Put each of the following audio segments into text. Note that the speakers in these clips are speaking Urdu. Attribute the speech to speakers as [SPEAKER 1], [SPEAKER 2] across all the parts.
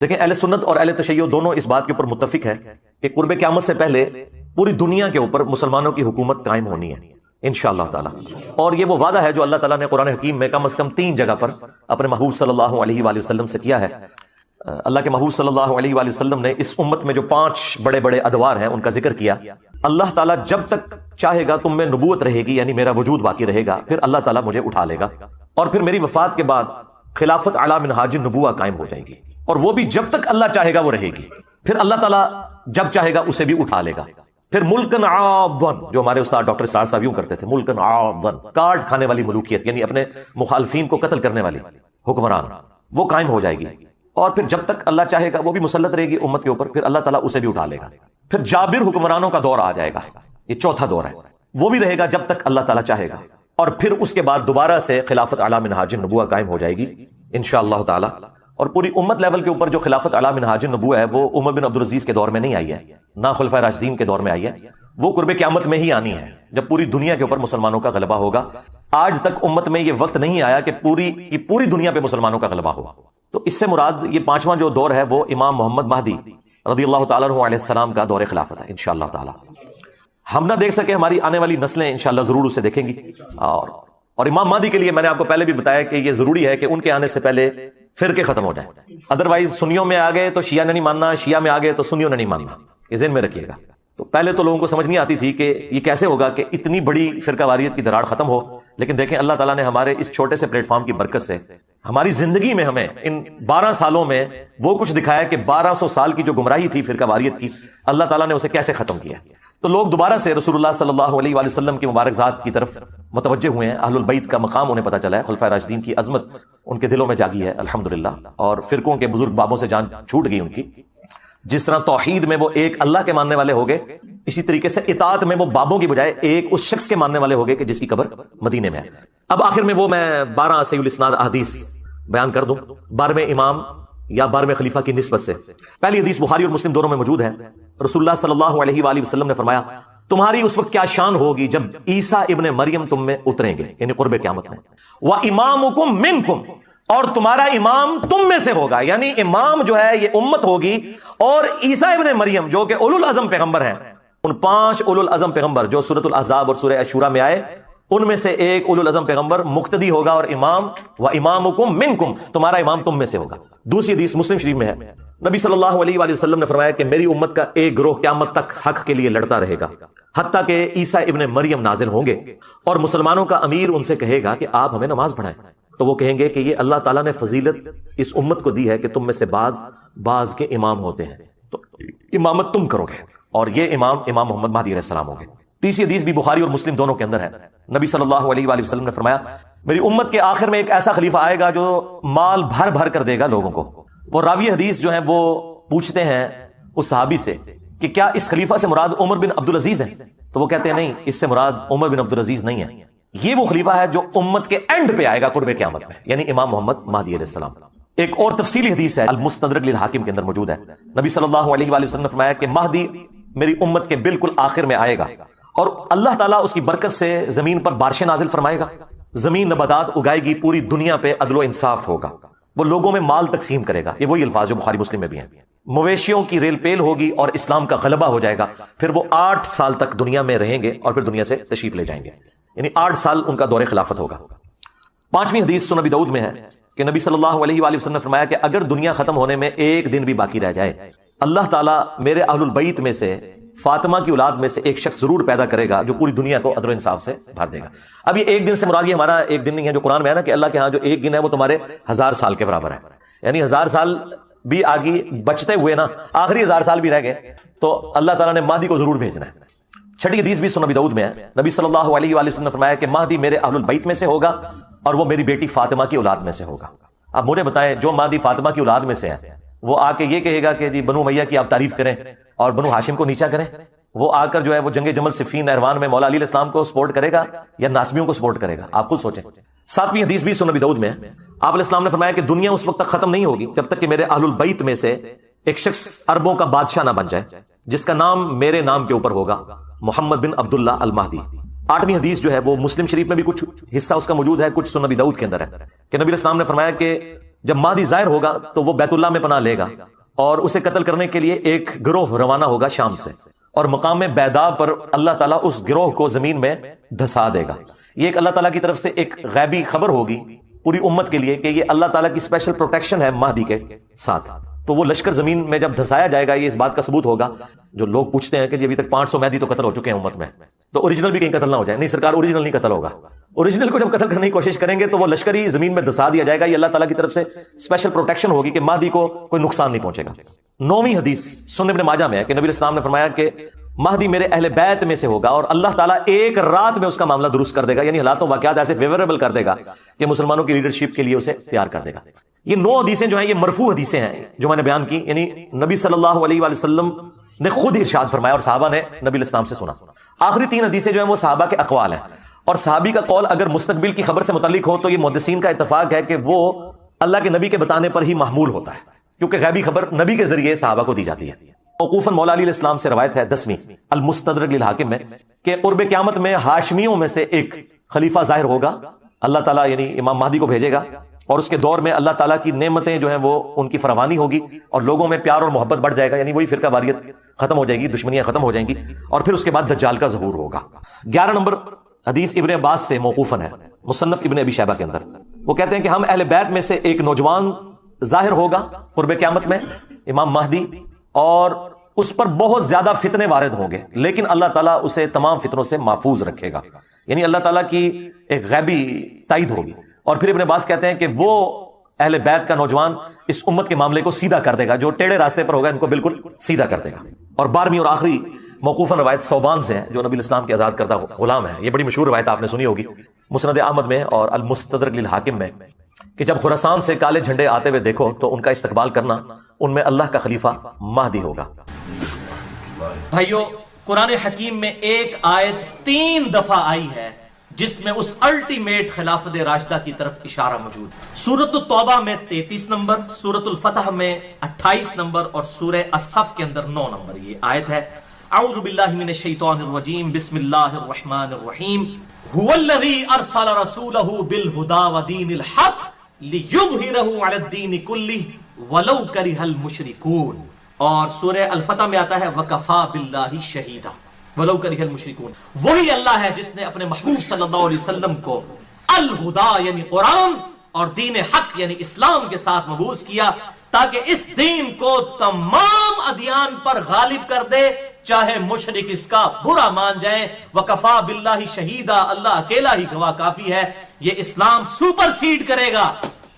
[SPEAKER 1] دیکھیں اہل سنت اور اہل تشیع دونوں اس بات کے اوپر متفق ہے کہ قرب قیامت سے پہلے پوری دنیا کے اوپر مسلمانوں کی حکومت قائم ہونی ہے انشاءاللہ تعالی. اور یہ وہ وعدہ ہے جو اللہ تعالیٰ نے قرآن حکیم میں کم از کم 3 جگہ پر اپنے محبوب صلی اللہ علیہ وآلہ وسلم سے کیا ہے. اللہ کے محبوب صلی اللہ علیہ وآلہ وسلم نے اس امت میں جو 5 بڑے بڑے ادوار ہیں ان کا ذکر کیا. اللہ تعالیٰ جب تک چاہے گا تم میں نبوت رہے گی، یعنی میرا وجود باقی رہے گا، پھر اللہ تعالیٰ مجھے اٹھا لے گا اور پھر میری وفات کے بعد خلافت علی منہاج النبوہ قائم ہو جائے گی، اور وہ بھی جب تک اللہ چاہے گا وہ رہے گی. پھر اللہ تعالیٰ جب چاہے گا اسے بھی اٹھا لے گا. پھر ملکن عاضن، جو ہمارے استاد ڈاکٹر اسرار صاحب یوں کرتے تھے، ملکن عاضن، کاٹ کھانے والی ملوکیت، یعنی اپنے مخالفین کو قتل کرنے والی حکمران، وہ قائم ہو جائے گی. اور پھر جب تک اللہ چاہے گا وہ بھی مسلط رہے گی امت کے اوپر، پھر اللہ تعالیٰ اسے بھی اٹھا لے گا. پھر جابر حکمرانوں کا دور آ جائے گا، یہ چوتھا دور ہے، وہ بھی رہے گا جب تک اللہ تعالیٰ چاہے گا. اور پھر اس کے بعد دوبارہ سے خلافت علی منہاج النبوہ قائم ہو جائے گی انشاءاللہ تعالی. اور پوری امت لیول کے اوپر جو خلافت علی منہاج النبوہ ہے وہ عمر بن عبدالعزیز کے دور میں نہیں آئی ہے، نہ خلفائے راشدین کے دور میں آئی ہے، وہ قرب قیامت میں ہی آنی ہے جب پوری دنیا کے اوپر مسلمانوں کا غلبہ ہوگا. آج تک امت میں یہ وقت نہیں آیا کہ پوری دنیا پہ مسلمانوں کا غلبہ ہو. تو اس سے مراد یہ 5واں جو دور ہے وہ امام محمد مہدی رضی اللہ تعالیٰ عنہ علیہ السلام کا دور خلافت ہے انشاءاللہ تعالی. ہم نہ دیکھ سکے، ہماری آنے والی نسلیں انشاءاللہ ضرور اسے دیکھیں گی. اور امام مہدی کے لیے میں نے آپ کو پہلے بھی بتایا کہ یہ ضروری ہے کہ ان کے آنے سے پہلے فرقے ختم ہو جائیں. ادروائز سنیوں میں آ گئے تو شیعہ نے نہیں ماننا، شیعہ میں آ گئے تو سنیوں نے نہیں ماننا، یہ ذہن میں رکھیے گا. تو پہلے تو لوگوں کو سمجھ نہیں آتی تھی کہ یہ کیسے ہوگا کہ اتنی بڑی فرقہ واریت کی دراڑ ختم ہو. لیکن دیکھیں اللہ تعالیٰ نے ہمارے اس چھوٹے سے پلیٹ فارم کی برکت سے ہماری زندگی میں ہمیں ان 12 سالوں میں وہ کچھ دکھایا کہ 1200 سال کی جو گمراہی تھی فرقہ واریت کی، اللہ تعالیٰ نے اسے کیسے ختم کیا. تو لوگ دوبارہ سے رسول اللہ صلی اللہ علیہ وآلہ وسلم کی مبارک ذات کی طرف متوجہ ہوئے ہیں. اہل البیت کا مقام انہیں پتہ چلا ہے، خلفائے راشدین کی عظمت ان کے دلوں میں جاگی ہے الحمدللہ. اور فرقوں کے بزرگ بابوں سے جان چھوٹ گئی ان کی. جس طرح توحید میں وہ ایک اللہ کے ماننے والے ہو گئے، اسی طریقے سے اطاعت میں وہ بابوں کی بجائے ایک اس شخص کے ماننے والے ہو گئے کہ جس کی قبر مدینے میں ہے. اب آخر میں وہ میں 12 صحیح الاسناد احادیث بیان کر دوں 12ویں امام یا 12ویں خلیفہ کی نسبت سے. پہلی حدیث بخاری اور مسلم دونوں میں موجود ہے. رسول اللہ صلی اللہ علیہ وآلہ وسلم نے فرمایا، تمہاری اس وقت کیا شان ہوگی جب عیسیٰ ابن مریم تم میں اتریں گے، یعنی قرب قیامت میں. وَإِمَامُكُم مِّنكُم، اور تمہارا امام تم میں سے ہوگا، یعنی امام جو ہے یہ امت ہوگی. اور عیسیٰ ابن مریم جو کہ اولو العزم پیغمبر ہیں، ان 5 اولو العزم پیغمبر جو سورۃ الاحزاب اور سورہ شورى میں آئے، ان میں سے ایک اولو العزم پیغمبر مقتدی ہوگا اور امام. وَإِمَامُكُم مِّنكُم، تمہارا امام تم میں سے ہوگا. دوسری حدیث مسلم شریف میں ہے، نبی صلی اللہ علیہ وآلہ وسلم نے فرمایا کہ میری امت کا ایک گروہ قیامت تک حق کے لیے لڑتا رہے گا حتیٰ کہ عیسیٰ ابن مریم نازل ہوں گے، اور مسلمانوں کا امیر ان سے کہے گا کہ آپ ہمیں نماز پڑھائیں. تو وہ کہیں گے کہ یہ اللہ تعالیٰ نے فضیلت اس امت کو دی ہے کہ تم میں سے بعض کے امام ہوتے ہیں، تو امامت تم کرو گے، اور یہ امام محمد مہدی علیہ السلام ہوں گے. تیسری حدیث بھی بخاری اور مسلم دونوں کے اندر ہے. نبی صلی اللہ علیہ وآلہ وسلم نے فرمایا، میری امت کے آخر میں ایک ایسا خلیفہ آئے گا جو مال بھر بھر کر دے گا لوگوں کو. وہ راوی حدیث جو ہیں وہ پوچھتے ہیں اس صحابی سے کہ کیا اس خلیفہ سے مراد عمر بن عبدالعزیز ہے؟ تو وہ کہتے ہیں نہیں، اس سے مراد عمر بن عبدالعزیز نہیں ہے، یہ وہ خلیفہ ہے جو امت کے اینڈ پہ آئے گا قرب قیامت میں، یعنی امام محمد مہدی علیہ السلام. ایک اور تفصیلی حدیث ہے المستدرک للحاکم کے اندر موجود ہے. نبی صلی اللہ علیہ وآلہ وسلم نے فرمایا کہ مہدی میری امت کے بالکل آخر میں آئے گا، اور اللہ تعالیٰ اس کی برکت سے زمین پر بارشیں نازل فرمائے گا، زمین نباتات اگائے گی، پوری دنیا پہ عدل و انصاف ہوگا، وہ لوگوں میں مال تقسیم کرے گا. یہ وہی الفاظ جو بخاری مسلم میں بھی ہیں. مویشیوں کی ریل پیل ہوگی اور اسلام کا غلبہ ہو جائے گا. پھر وہ 8 سال تک دنیا میں رہیں گے اور پھر دنیا سے تشریف لے جائیں گے، یعنی 8 سال ان کا دور خلافت ہوگا. 5ویں حدیث سنن ابی داؤد میں ہے کہ نبی صلی اللہ علیہ وآلہ وسلم نے فرمایا کہ اگر دنیا ختم ہونے میں ایک دن بھی باقی رہ جائے، اللہ تعالیٰ میرے اہل البیت میں سے فاطمہ کی اولاد میں سے ایک شخص ضرور پیدا کرے گا جو پوری دنیا کو عدل و انصاف سے بھر دے گا. اب یہ ایک دن سے مراد یہ ہمارا ایک دن نہیں ہے جو قرآن میں ہے نا کہ اللہ کے ہاں جو ایک دن ہے وہ تمہارے 1000 سال کے برابر ہے، یعنی 1000 سال بھی آگے بچتے ہوئے نا آخری 1000 سال بھی رہ گئے تو اللہ تعالیٰ نے مہدی کو ضرور بھیجنا ہے. 6ٹھی حدیث بھی سنن ابی داؤد میں ہے. نبی صلی اللہ علیہ وآلہ وسلم نے فرمایا کہ مہدی میرے اہل البیت میں سے ہوگا اور وہ میری بیٹی فاطمہ کی اولاد میں سے ہوگا. اب مجھے بتائیں، جو مہدی فاطمہ کی اولاد میں سے ہے وہ آ کے یہ کہے گا کہ جی بنو امیہ کی آپ تعریف کریں اور بنو ہاشم کو نیچا کریں؟ وہ آ کر جو ہے وہ جنگ جمل صفین نہروان میں مولا علی علیہ السلام کو سپورٹ کرے گا یا ناسبیوں کو سپورٹ کرے گا؟ آپ خود سوچیں. 7ویں حدیث بھی سنن ابی داؤد میں ہے. آپ علیہ السلام نے فرمایا کہ دنیا اس وقت تک ختم نہیں ہوگی جب تک کہ میرے اہل البیت میں سے ایک شخص عربوں کا بادشاہ نہ بن جائے جس کا نام میرے نام کے اوپر ہوگا، محمد بن عبداللہ المہدی. 8ویں حدیث جو ہے وہ مسلم شریف میں بھی کچھ حصہ اس کا موجود ہے، کچھ سنن ابی داؤد کے اندر ہے کہ نبی علیہ السلام نے فرمایا کہ جب مہدی ظاہر ہوگا تو وہ بیت اللہ میں پناہ لے گا اور اسے قتل کرنے کے لیے ایک گروہ روانہ ہوگا شام سے، اور مقام بیدا پر اللہ تعالیٰ اس گروہ کو زمین میں دھسا دے گا۔ یہ ایک اللہ تعالیٰ کی طرف سے ایک غیبی خبر ہوگی پوری امت کے لیے کہ یہ اللہ تعالیٰ کی اسپیشل پروٹیکشن ہے مہدی کے ساتھ۔ تو وہ لشکر زمین میں جب دھسایا جائے گا، یہ اس بات کا ثبوت ہوگا۔ جو لوگ پوچھتے ہیں کہ جی ابھی تک 500 مہدی تو قتل ہو چکے ہیں امت میں، تو اوریجنل بھی کہیں قتل نہ ہو جائے۔ نہیں سرکار، اوریجنل نہیں قتل ہوگا۔ اوریجنل کو جب قتل کرنے کی کوشش کریں گے تو وہ لشکر ہی زمین میں دھسا دیا جائے گا۔ یہ اللہ تعالیٰ کی طرف سے اسپیشل پروٹیکشن ہوگی کہ مہدی کو کوئی نقصان نہیں پہنچے گا۔ 9ویں حدیث سنن ابن ماجہ میں ہے کہ نبی علیہ السلام نے فرمایا کہ مہدی میرے اہل بیت میں سے ہوگا اور اللہ تعالیٰ ایک رات میں اس کا معاملہ درست کر دے گا، یعنی حالات و واقعات ایسے فیوریبل کر دے گا کہ مسلمانوں کی لیڈرشپ کے لیے اسے تیار کر دے گا۔ یہ 9 حدیثیں جو ہیں یہ مرفوع حدیثیں ہیں جو میں نے بیان کی، یعنی نبی صلی اللہ علیہ وآلہ وسلم نے خود ارشاد فرمایا اور صحابہ نے نبی علیہ السلام سے سنا۔ آخری 3 حدیثیں جو ہیں وہ صحابہ کے اقوال ہیں، اور صحابی کا قول اگر مستقبل کی خبر سے متعلق ہو تو یہ محدثین کا اتفاق ہے کہ وہ اللہ کے نبی کے بتانے پر ہی محمول ہوتا ہے، کیونکہ غیبی خبر نبی کے ذریعے صحابہ کو دی جاتی ہے۔ موقوفاً مولا علی علیہ السلام سے روایت ہے 10ویں المستدرک للحاکم میں کہ قرب قیامت میں ہاشمیوں میں سے ایک خلیفہ ظاہر ہوگا، اللہ تعالیٰ یعنی امام مہدی کو بھیجے گا، اور اس کے دور میں اللہ تعالیٰ کی نعمتیں جو ہیں وہ ان کی فراوانی ہوگی اور لوگوں میں پیار اور محبت بڑھ جائے گا، یعنی وہی فرقہ واریت ختم ہو جائے گی، دشمنیاں ختم ہو جائیں گی، اور پھر اس کے بعد دجال کا ظہور ہوگا۔ 11 نمبر حدیث ابن عباس سے موقوفاً ہے، مصنف ابن ابی شیبہ کے اندر۔ وہ کہتے ہیں کہ ہم اہل بیت میں سے ایک نوجوان ظاہر ہوگا قرب قیامت میں، امام مہدی، اور اس پر بہت زیادہ فتنے وارد ہوں گے، لیکن اللہ تعالیٰ اسے تمام فتنوں سے محفوظ رکھے گا، یعنی اللہ تعالیٰ کی ایک غیبی تائید ہوگی۔ اور پھر ابن عباس کہتے ہیں کہ وہ اہل بیت کا نوجوان اس امت کے معاملے کو سیدھا کر دے گا، جو ٹیڑے راستے پر ہوگا ان کو بالکل سیدھا کر دے گا۔ اور 12ویں اور آخری موقوفاً روایت صوبان سے ہے جو نبی الاسلام کے آزاد کردہ غلام ہے، یہ بڑی مشہور روایت آپ نے سنی ہوگی، مسند احمد میں اور المستدرک للحاکم میں، کہ جب خراسان سے کالے جھنڈے آتے ہوئے دیکھو تو ان کا استقبال کرنا، ان میں اللہ کا خلیفہ مہدی ہوگا۔
[SPEAKER 2] بھائیو، قرآن حکیم میں ایک آیت 3 دفعہ آئی ہے جس میں اس الٹیمیٹ خلافت راشدہ کی طرف اشارہ موجود ہے۔ سورۃ التوبہ میں 33 نمبر، سورۃ الفتح میں 28 نمبر، اور سورہ الصف کے اندر 9 نمبر یہ آیت ہے۔ اعوذ باللہ من الشیطان الرجیم، بسم اللہ الرحمن الرحیم، هو الذی ارسل رسولہ بالہدی ودین الحق لیظہرہ علی الدین کلہ ولو کرہ المشرکون، اور سورہ الفتح میں آتا ہے وکفا باللہ شہیدا ولو کرہ المشرکون۔ وہی اللہ ہے جس نے اپنے محبوب صلی اللہ علیہ وسلم کو الہدا یعنی قرآن اور دین حق یعنی اسلام کے ساتھ مبعوث کیا تاکہ اس دین کو تمام ادیان پر غالب کر دے، چاہے مشرک اس کا برا مان جائیں۔ وکفا باللہ شہیدا، اللہ اکیلا ہی گواہ کافی ہے، یہ اسلام سپر سیڈ کرے گا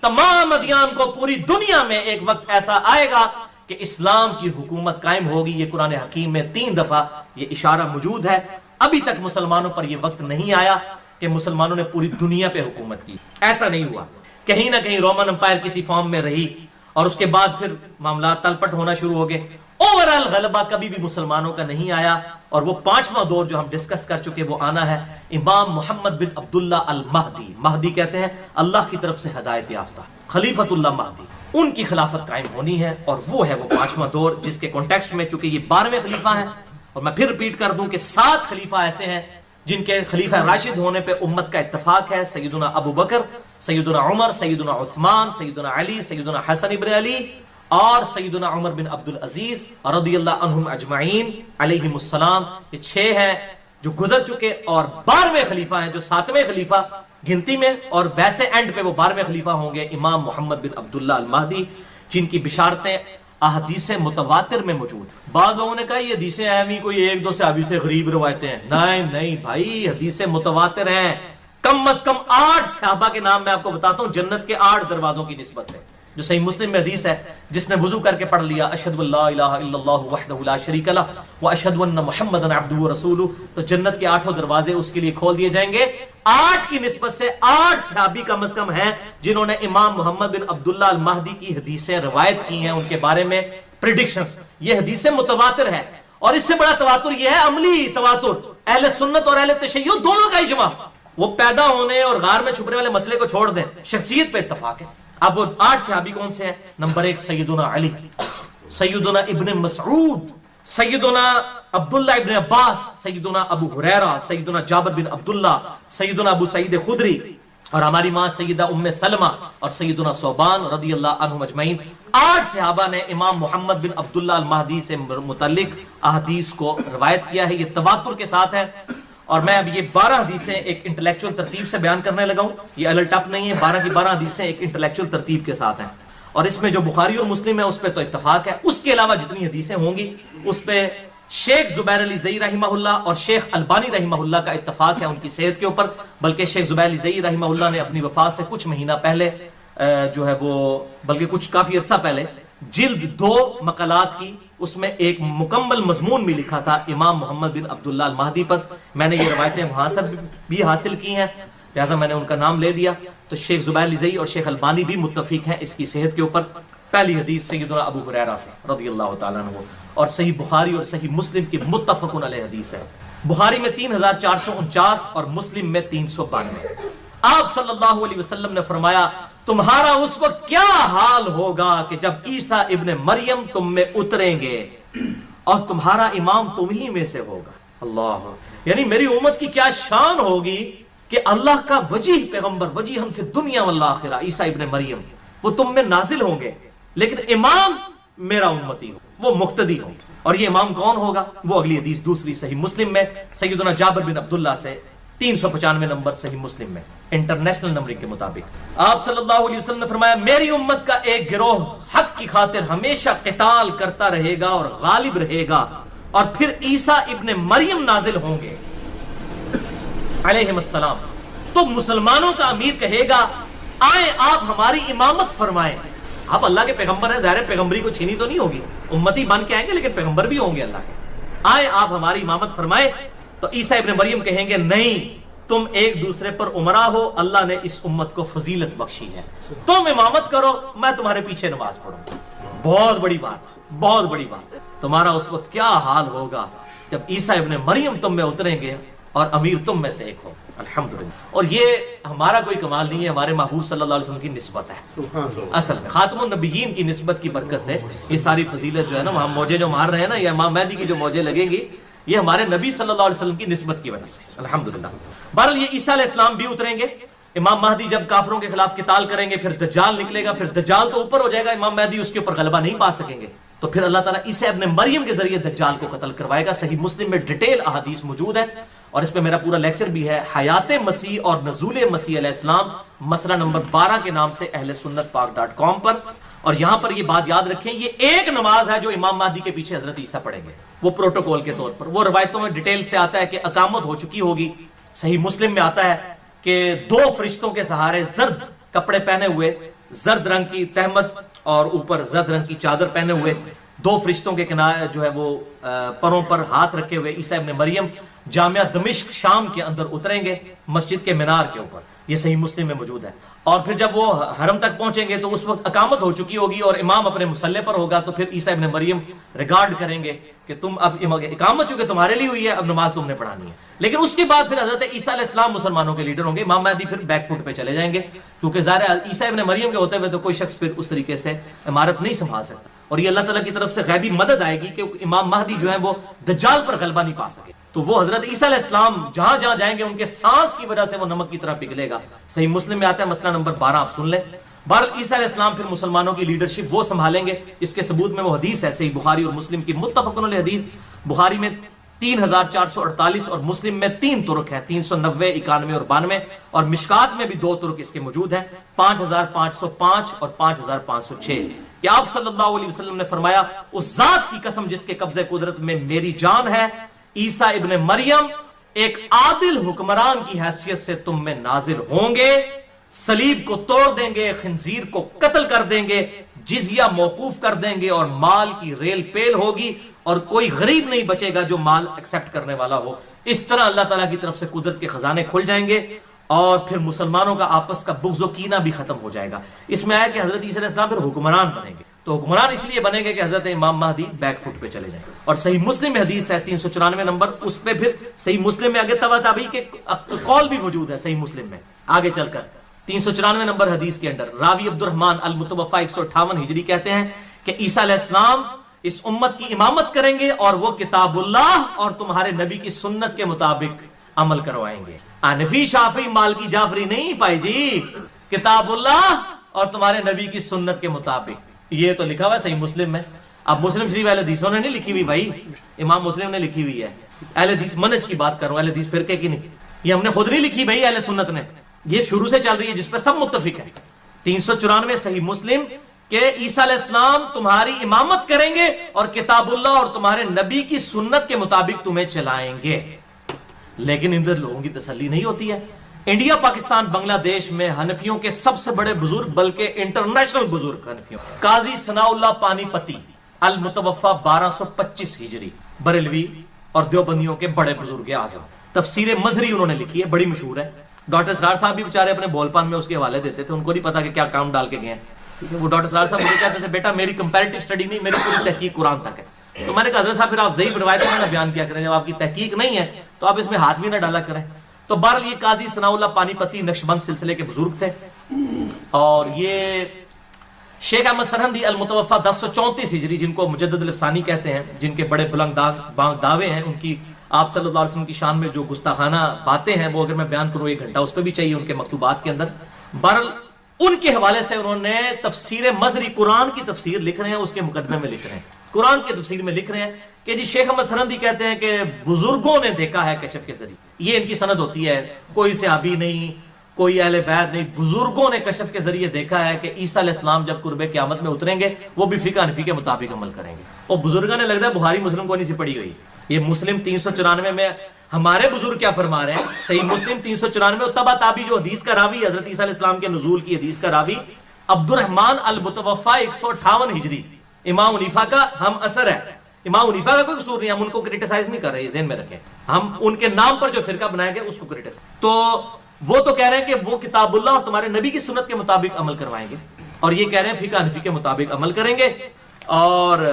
[SPEAKER 2] تمام ادیان کو۔ پوری دنیا میں ایک وقت ایسا آئے گا کہ اسلام کی حکومت قائم ہوگی۔ یہ قرآن حکیم میں 3 دفعہ یہ اشارہ موجود ہے۔ ابھی تک مسلمانوں پر یہ وقت نہیں آیا کہ مسلمانوں نے پوری دنیا پہ حکومت کی، ایسا نہیں ہوا۔ کہیں نہ کہیں رومن امپائر کسی فارم میں رہی اور اس کے بعد پھر معاملات تلپٹ ہونا شروع ہو گئے۔ اوورال غلبہ کبھی بھی مسلمانوں کا نہیں آیا، اور وہ 5واں دور جو ہم ڈسکس کر چکے وہ آنا ہے امام محمد بن عبداللہ المہدی۔ مہدی کہتے ہیں اللہ کی طرف سے ہدایت یافتہ، خلیفۃ اللہ مہدی، ان کی خلافت قائم ہونی ہے، اور وہ ہے وہ 5واں دور جس کے کانٹیکسٹ میں چونکہ یہ 12ویں خلیفہ ہیں، اور میں پھر ریپیٹ کر دوں کہ 7 خلیفہ ایسے ہیں جن کے خلیفہ راشد ہونے پہ امت کا اتفاق ہے، سیدنا ابو بکر، سیدنا عمر، سیدنا عثمان، سیدنا علی، سیدنا حسن ابن علی، اور سیدنا عمر بن عبد العزیز رضی اللہ عنہم اجمعین علیہم السلام۔ یہ 6 ہیں جو گزر چکے، اور 12ویں خلیفہ ہیں جو 7ویں خلیفہ گنتی میں، اور ویسے اینڈ پہ وہ 12ویں خلیفہ ہوں گے امام محمد بن عبداللہ المہدی، جن کی بشارتیں احادیث متواتر میں موجود ہیں۔ بعض لوگوں نے کہا یہ حدیثیں اہمی کوئی 1-2 صحابی سے غریب روایتیں ہیں۔ نہیں بھائی، حدیث متواتر ہیں، کم از کم 8 صحابہ کے نام میں آپ کو بتاتا ہوں جنت کے 8 دروازوں کی نسبت سے، جو صحیح مسلم میں حدیث ہے، جس نے وضو کر کے پڑھ لیا اشہد ان لا الہ الا اللہ وحدہ لا شریک لہ واشہد ان محمدا عبدہ ورسولہ، تو جنت کے 8 دروازے اس کے لیے کھول دیے جائیں گے۔ 8 کی نسبت سے 8 صحابی کم از کم ہیں جنہوں نے امام محمد بن عبداللہ المہدی کی حدیثیں روایت کی ہیں، ان کے بارے میں پریڈکشنز۔ یہ حدیثیں متواتر ہے، اور اس سے بڑا تواتر یہ ہے عملی تواتر، اہل سنت اور اہل تشیع دونوں کا اجماع۔ وہ پیدا ہونے اور غار میں چھپنے والے مسئلے کو چھوڑ دیں، شخصیت پہ اتفاق ہے۔ اب وہ 8 صحابی کون سے ہیں؟ نمبر 1 سیدنا علی، سیدنا ابن مسعود، سیدنا عبداللہ ابن عباس، سیدنا ابو ہریرہ، سیدنا جابر بن عبداللہ، سیدنا ابو سعید خدری، اور ہماری ماں سیدہ ام سلمہ اور سیدنا ثوبان رضی اللہ عنہم اجمعین 8 صحابہ نے امام محمد بن عبداللہ المہدی سے متعلق احادیث کو روایت کیا ہے، یہ تواتر کے ساتھ ہے۔ اور میں اب یہ 12 حدیثیں ایک انٹلیکچوئل ترتیب سے بیان کرنے لگا ہوں، یہ الل ٹپ نہیں ہے، 12 کی 12 حدیثیں ایک انٹلیکچوئل ترتیب کے ساتھ ہیں، اور اس میں جو بخاری اور مسلم ہے اس پہ تو اتفاق ہے، اس کے علاوہ جتنی حدیثیں ہوں گی اس پہ شیخ زبیر علی زئی رحمہ اللہ اور شیخ البانی رحمہ اللہ کا اتفاق ہے ان کی صحت کے اوپر، بلکہ شیخ زبیر علی زئی رحمہ اللہ نے اپنی وفات سے کچھ مہینہ پہلے جو ہے وہ بلکہ کچھ کافی عرصہ پہلے جلد 2 مقالات کی، اس میں ایک مکمل مضمون بھی لکھا تھا امام محمد بن عبداللہ المہدی پر۔ میں نے یہ روایتیں وہاں سے بھی حاصل کی ہیں، لہٰذا میں نے ان کا نام لے دیا۔ تو شیخ زبیر علی زئی اور شیخ البانی بھی متفق ہیں اس کی صحت کے اوپر۔ پہلی حدیث سیدنا ابو ہریرہ سے رضی اللہ تعالیٰ عنہ، اور صحیح بخاری اور صحیح مسلم کی متفق علیہ حدیث ہے۔ بخاری میں 3449 اور مسلم میں 392۔ آپ صلی اللہ علیہ وسلم نے فرمایا تمہارا اس وقت کیا حال ہوگا کہ جب عیسیٰ ابن مریم تم میں اتریں گے اور تمہارا امام تم ہی میں سے ہوگا۔ اللہ، یعنی میری امت کی کیا شان ہوگی کہ اللہ کا وجیہ پیغمبر، وجیہن فی الدنیا والآخرہ، عیسیٰ ابن مریم وہ تم میں نازل ہوں گے، لیکن امام میرا امتی ہو، وہ مقتدی ہوں۔ اور یہ امام کون ہوگا؟ وہ اگلی حدیث دوسری صحیح مسلم میں سیدنا جابر بن عبداللہ سے 395 نمبر صحیح مسلم میں انٹرنیشنل نمبرنگ کے مطابق آپ صلی اللہ علیہ وسلم نے فرمایا میری امت کا ایک گروہ حق کی خاطر ہمیشہ قتال کرتا رہے گا اور غالب رہے گا، اور پھر عیسیٰ ابن مریم نازل ہوں گے علیہم السلام، تو مسلمانوں کا امیر کہے گا آئیں آپ ہماری امامت فرمائیں۔ آپ اللہ کے پیغمبر ہیں، ظاہر پیغمبری کو چھینی تو نہیں ہوگی، امتی بن کے آئیں گے لیکن پیغمبر بھی ہوں گے اللہ کے، آئیں آپ ہماری امامت فرمائیں۔ تو عیسیٰ ابن مریم کہیں گے نہیں، تم ایک دوسرے پر عمرہ ہو، اللہ نے اس امت کو فضیلت بخشی ہے، تم امامت کرو، میں تمہارے پیچھے نماز پڑھوں۔ بہت بڑی بات، بہت بڑی بات۔ تمہارا اس وقت کیا حال ہوگا جب عیسیٰ ابن مریم تم میں اتریں گے اور امیر تم میں سے ایک ہو۔ الحمدللہ۔ اور یہ ہمارا کوئی کمال نہیں ہے، ہمارے محبوب صلی اللہ علیہ وسلم کی نسبت ہے، اصل میں خاتم النبیین کی نسبت کی برکت سے یہ ساری فضیلت جو ہے نا، وہاں موجے جو مار رہے ہیں نا، یہ امام مہدی کی جو موجے لگیں گی، یہ ہمارے نبی صلی اللہ علیہ وسلم کی نسبت کی وجہ سے الحمدللہ۔ بہرحال یہ عیسیٰ علیہ السلام بھی اتریں گے، امام مہدی جب کافروں کے خلاف قتال کریں گے، پھر دجال نکلے گا، پھر دجال تو اوپر ہو جائے گا، امام مہدی اس کے اوپر غلبہ نہیں پا سکیں گے، تو پھر اللہ تعالیٰ عیسیٰ ابن مریم کے ذریعے دجال کو قتل کروائے گا۔ صحیح مسلم میں ڈیٹیل احادیث موجود ہے، اور اس پہ میرا پورا لیکچر بھی ہے، حیات مسیح اور نزول مسیح علیہ السلام، مسئلہ نمبر 12 کے نام سے اہل سنت پاک.com پر۔ اور یہاں پر یہ بات یاد رکھیں، یہ ایک نماز ہے جو امام مہدی کے پیچھے حضرت عیسیٰ پڑھیں گے، وہ پروٹوکول کے طور پر، وہ روایتوں میں ڈیٹیل سے آتا ہے کہ اقامت ہو چکی ہوگی۔ صحیح مسلم میں آتا ہے کہ 2 فرشتوں کے سہارے زرد کپڑے پہنے ہوئے، زرد رنگ کی تہمت اور اوپر زرد رنگ کی چادر پہنے ہوئے، 2 فرشتوں کے کنارے جو ہے وہ پروں پر ہاتھ رکھے ہوئے عیسیٰ ابن مریم جامعہ دمشق شام کے اندر اتریں گے، مسجد کے مینار کے اوپر، یہ صحیح مسلم میں موجود ہے۔ اور پھر جب وہ حرم تک پہنچیں گے تو اس وقت اقامت ہو چکی ہوگی اور امام اپنے مصلی پر ہوگا، تو پھر عیسیٰ ابن مریم ریگارڈ کریں گے کہ تم اب اقامت چونکہ تمہارے لیے ہوئی ہے، اب نماز تم نے پڑھانی ہے۔ لیکن اس کے بعد پھر حضرت عیسیٰ علیہ السلام مسلمانوں کے لیڈر ہوں گے، امام مہدی پھر بیک فٹ پہ چلے جائیں گے، کیونکہ ظاہر عیسیٰ ابن مریم کے ہوتے ہوئے تو کوئی شخص پھر اس طریقے سے امارت نہیں سنبھال سکتا، اور یہ اللہ تعالیٰ کی طرف سے غیبی مدد آئے گی کہ امام مہدی جو ہے وہ دجال پر غلبہ نہیں پا سکے، تو وہ حضرت عیسیٰ علیہ السلام جہاں جہاں جائیں گے ان کے سانس کی وجہ سے وہ نمک کی طرح پگھلے گا۔ صحیح مسلم میں آتا ہے مسئلہ نمبر 12، آپ سن لیں۔ بہرحال عیسیٰ علیہ السلام پھر مسلمانوں کی لیڈرشپ وہ سنبھالیں گے، اس کے ثبوت میں وہ حدیث ہے صحیح بخاری اور مسلم کی متفق علیہ حدیث، بخاری میں 3448 اور مسلم میں 3 طرق ہیں، 390، 91 اور 92، اور مشکات میں بھی 2 طرق اس کے موجود ہیں، 5505 اور 5506، کہ آپ صلی اللہ علیہ وسلم نے فرمایا اس ذات کی قسم جس کے قبضے قدرت میں میری جان ہے، عیسیٰ ابن مریم ایک عادل حکمران کی حیثیت سے تم میں نازل ہوں گے، صلیب کو توڑ دیں گے، خنزیر کو قتل کر دیں گے، جزیہ موقوف کر دیں گے، اور مال کی ریل پیل ہوگی، اور کوئی غریب نہیں بچے گا جو مال ایکسپٹ کرنے والا ہو۔ اس طرح اللہ تعالیٰ کی طرف سے قدرت کے خزانے کھل جائیں گے، اور پھر مسلمانوں کا آپس کا بغض و کینہ بھی ختم ہو جائے گا۔ اس میں آیا کہ حضرت عیسیٰ علیہ السلام پھر حکمران بنیں گے، تو حکمران اس لیے بنیں گے کہ حضرت امام مہدی بیک فٹ پہ چلے جائیں گے۔ اور صحیح مسلم میں حدیث ہے 394 نمبر، اس پہ پھر صحیح مسلم میں آگے تبع تابعی کے قول بھی موجود ہے، صحیح مسلم میں آگے چل کر 394 نمبر حدیث کے اندر راوی عبد الرحمن المتوفی 158 ہجری کہتے ہیں کہ عیسیٰ علیہ السلام اس امت کی امامت کریں گے، اور وہ کتاب اللہ اور تمہارے نبی کی سنت کے مطابق عمل کروائیں گے. حنفی شافعی مالکی جعفری نہیں پائی جی، کتاب اللہ اور تمہارے نبی کی سنت کے مطابق. یہ تو لکھا ہوا ہے صحیح مسلم میں. اب مسلم شریف اہل حدیثوں نے نہیں لکھی ہوئی بھائی، امام مسلم نے لکھی ہوئی ہے. اہل حدیث منہج کی بات کر رہا ہوں، اہل حدیث فرقے کی نہیں. یہ ہم نے خود نہیں لکھی بھائی، اہل سنت نے. یہ شروع سے چل رہی ہے جس پہ سب متفق ہیں. 394 صحیح مسلم کہ عیسیٰ علیہ السلام تمہاری امامت کریں گے اور کتاب اللہ اور تمہارے نبی کی سنت کے مطابق تمہیں چلائیں گے. لیکن ادھر لوگوں کی تسلی نہیں ہوتی ہے. انڈیا، پاکستان، بنگلہ دیش میں حنفیوں کے سب سے بڑے بزرگ، بلکہ انٹرنیشنل بزرگ حنفیوں، قاضی ثناء اللہ پانی پتی المتوفا 1225 ہجری، بریلوی اور دیوبندیوں کے بڑے بزرگ اعظم. تفسیر مظہری انہوں نے لکھی ہے، بڑی مشہور ہے. ڈاکٹر اسرار صاحب بھی بیچارے اپنے بول پان میں اس کے حوالے دیتے تھے، ان کو نہیں پتا کہ کیا کام ڈال کے گئے ہیں. وہ ڈاکٹر اسرار صاحب مجھے کہتے تھے بیٹا میری کمپیریٹو سٹڈی نہیں، میری پوری تحقیق قرآن تک ہے. تو میں نے کہا حضرت صاحب پھر آپ ضعیف روایتوں میں بیان کیا کریں، جب آپ کی تحقیق نہیں ہے تو آپ اس میں ہاتھ بھی نہ ڈالا کریں. تو بہرحال یہ قاضی ثناء اللہ پانی پتی نقشبند سلسلے کے بزرگ تھے، اور یہ شیخ احمد سرہندی المتوفا 1034 ہجری، جن کو مجدد الافسانی کہتے ہیں، جن کے بڑے بلند بانگ دعوے ہیں، ان کی آپ صلی اللہ علیہ وسلم کی شان میں جو گستاخانہ باتیں ہیں وہ اگر میں بیان کروں 1 گھنٹہ اس پہ بھی چاہیے ان کے مکتوبات کے اندر. بہرحال ان کے حوالے سے انہوں نے تفسیر مظہری، قرآن کی تفسیر لکھ رہے ہیں، اس کے مقدمے میں لکھ رہے ہیں، قرآن کی تفسیر میں لکھ رہے ہیں کہ جی شیخ احمد سرہندی کہتے ہیں کہ بزرگوں نے دیکھا ہے کشف کے ذریعے. یہ ان کی سند ہوتی ہے، کوئی صحابی نہیں، کوئی اہل بیت نہیں، بزرگوں نے کشف کے ذریعے دیکھا ہے کہ عیسیٰ علیہ السلام جب قرب قیامت میں اتریں گے وہ بھی فقہ حنفی کے مطابق عمل کریں گے. اور بزرگوں نے لگتا ہے بخاری مسلم کو نہیں سی پڑھی ہوئی. یہ مسلم 394 میں ہمارے بزرگ کیا فرما رہے ہیں، صحیح مسلم 394 اور تبع تابی جو حدیث کا راوی، حضرت عیسیٰ علیہ السلام کے نزول کی حدیث کا راوی عبد الرحمن المتوفا 158 ہجری، امام حنیفہ کا ہم اثر ہے. امام حنیفہ کا کوئی قصور نہیں، ہم ان کو کرٹیسائز نہیں کر رہے، یہ ذہن میں رکھیں. ہم ان کے نام پر جو فرقہ بنایا گیا اس کو کرٹیسائز. تو وہ تو کہہ رہے ہیں کہ وہ کتاب اللہ اور تمہارے نبی کی سنت کے مطابق عمل کروائیں گے، اور یہ کہہ رہے ہیں فقہ حنفی کے مطابق عمل کریں گے. اور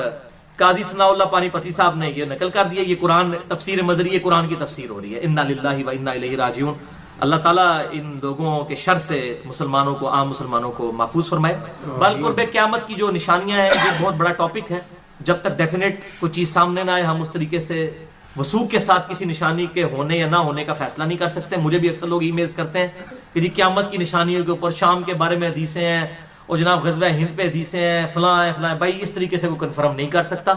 [SPEAKER 2] قاضی ثناء اللہ پانی پتی صاحب نے یہ نقل کر دیا. یہ قرآن تفسیر مظہری، یہ قرآن کی تفسیر ہو رہی ہے. انا للہ و انا الیہ راجعون. اللہ تعالیٰ ان لوگوں کے شر سے مسلمانوں کو، عام مسلمانوں کو محفوظ فرمائے. بل قرب قیامت کی جو نشانیاں ہیں یہ بہت بڑا ٹاپک ہے. جب تک ڈیفینیٹ کوئی چیز سامنے نہ آئے ہم اس طریقے سے وثوق کے ساتھ کسی نشانی کے ہونے یا نہ ہونے کا فیصلہ نہیں کر سکتے. مجھے بھی اکثر لوگ ای میلز کرتے ہیں کہ جی قیامت کی نشانیوں کے اوپر شام کے بارے میں حدیثیں ہیں، اور جناب غزوہ ہند پہ حدیثیں ہیں، فلاں ہے فلاں. بھائی اس طریقے سے وہ کنفرم نہیں کر سکتا.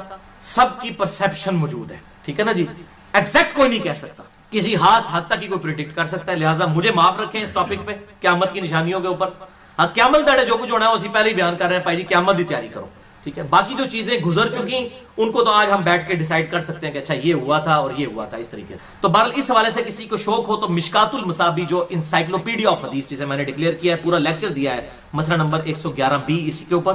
[SPEAKER 2] سب کی پرسیپشن موجود ہے، ٹھیک ہے نا جی. ایگزیکٹ کوئی نہیں کہہ سکتا، کسی خاص حد تک ہی کوئی پریڈکٹ کر سکتا ہے. لہٰذا مجھے معاف رکھیں اس ٹاپک پہ، قیامت کی نشانیوں کے اوپر. ہاں قیامت دڑے جو کچھ ہونا ہے اسی پہلے ہی بیان کر رہے ہیں، بھائی جی قیامت کی تیاری کرو، ٹھیک ہے. باقی جو چیزیں گزر چکی ان کو تو آج ہم بیٹھ کے ڈیسائیڈ کر سکتے ہیں کہ اچھا یہ ہوا تھا اور یہ ہوا تھا اس طریقے سے. تو بہرحال اس حوالے سے کسی کو شوق ہو تو مشکات المصابیح جو انسائکلوپیڈیا آف حدیث جسے میں نے ڈکلیئر کیا ہے، پورا لیکچر دیا ہے مسئلہ نمبر 111B اسی کے اوپر.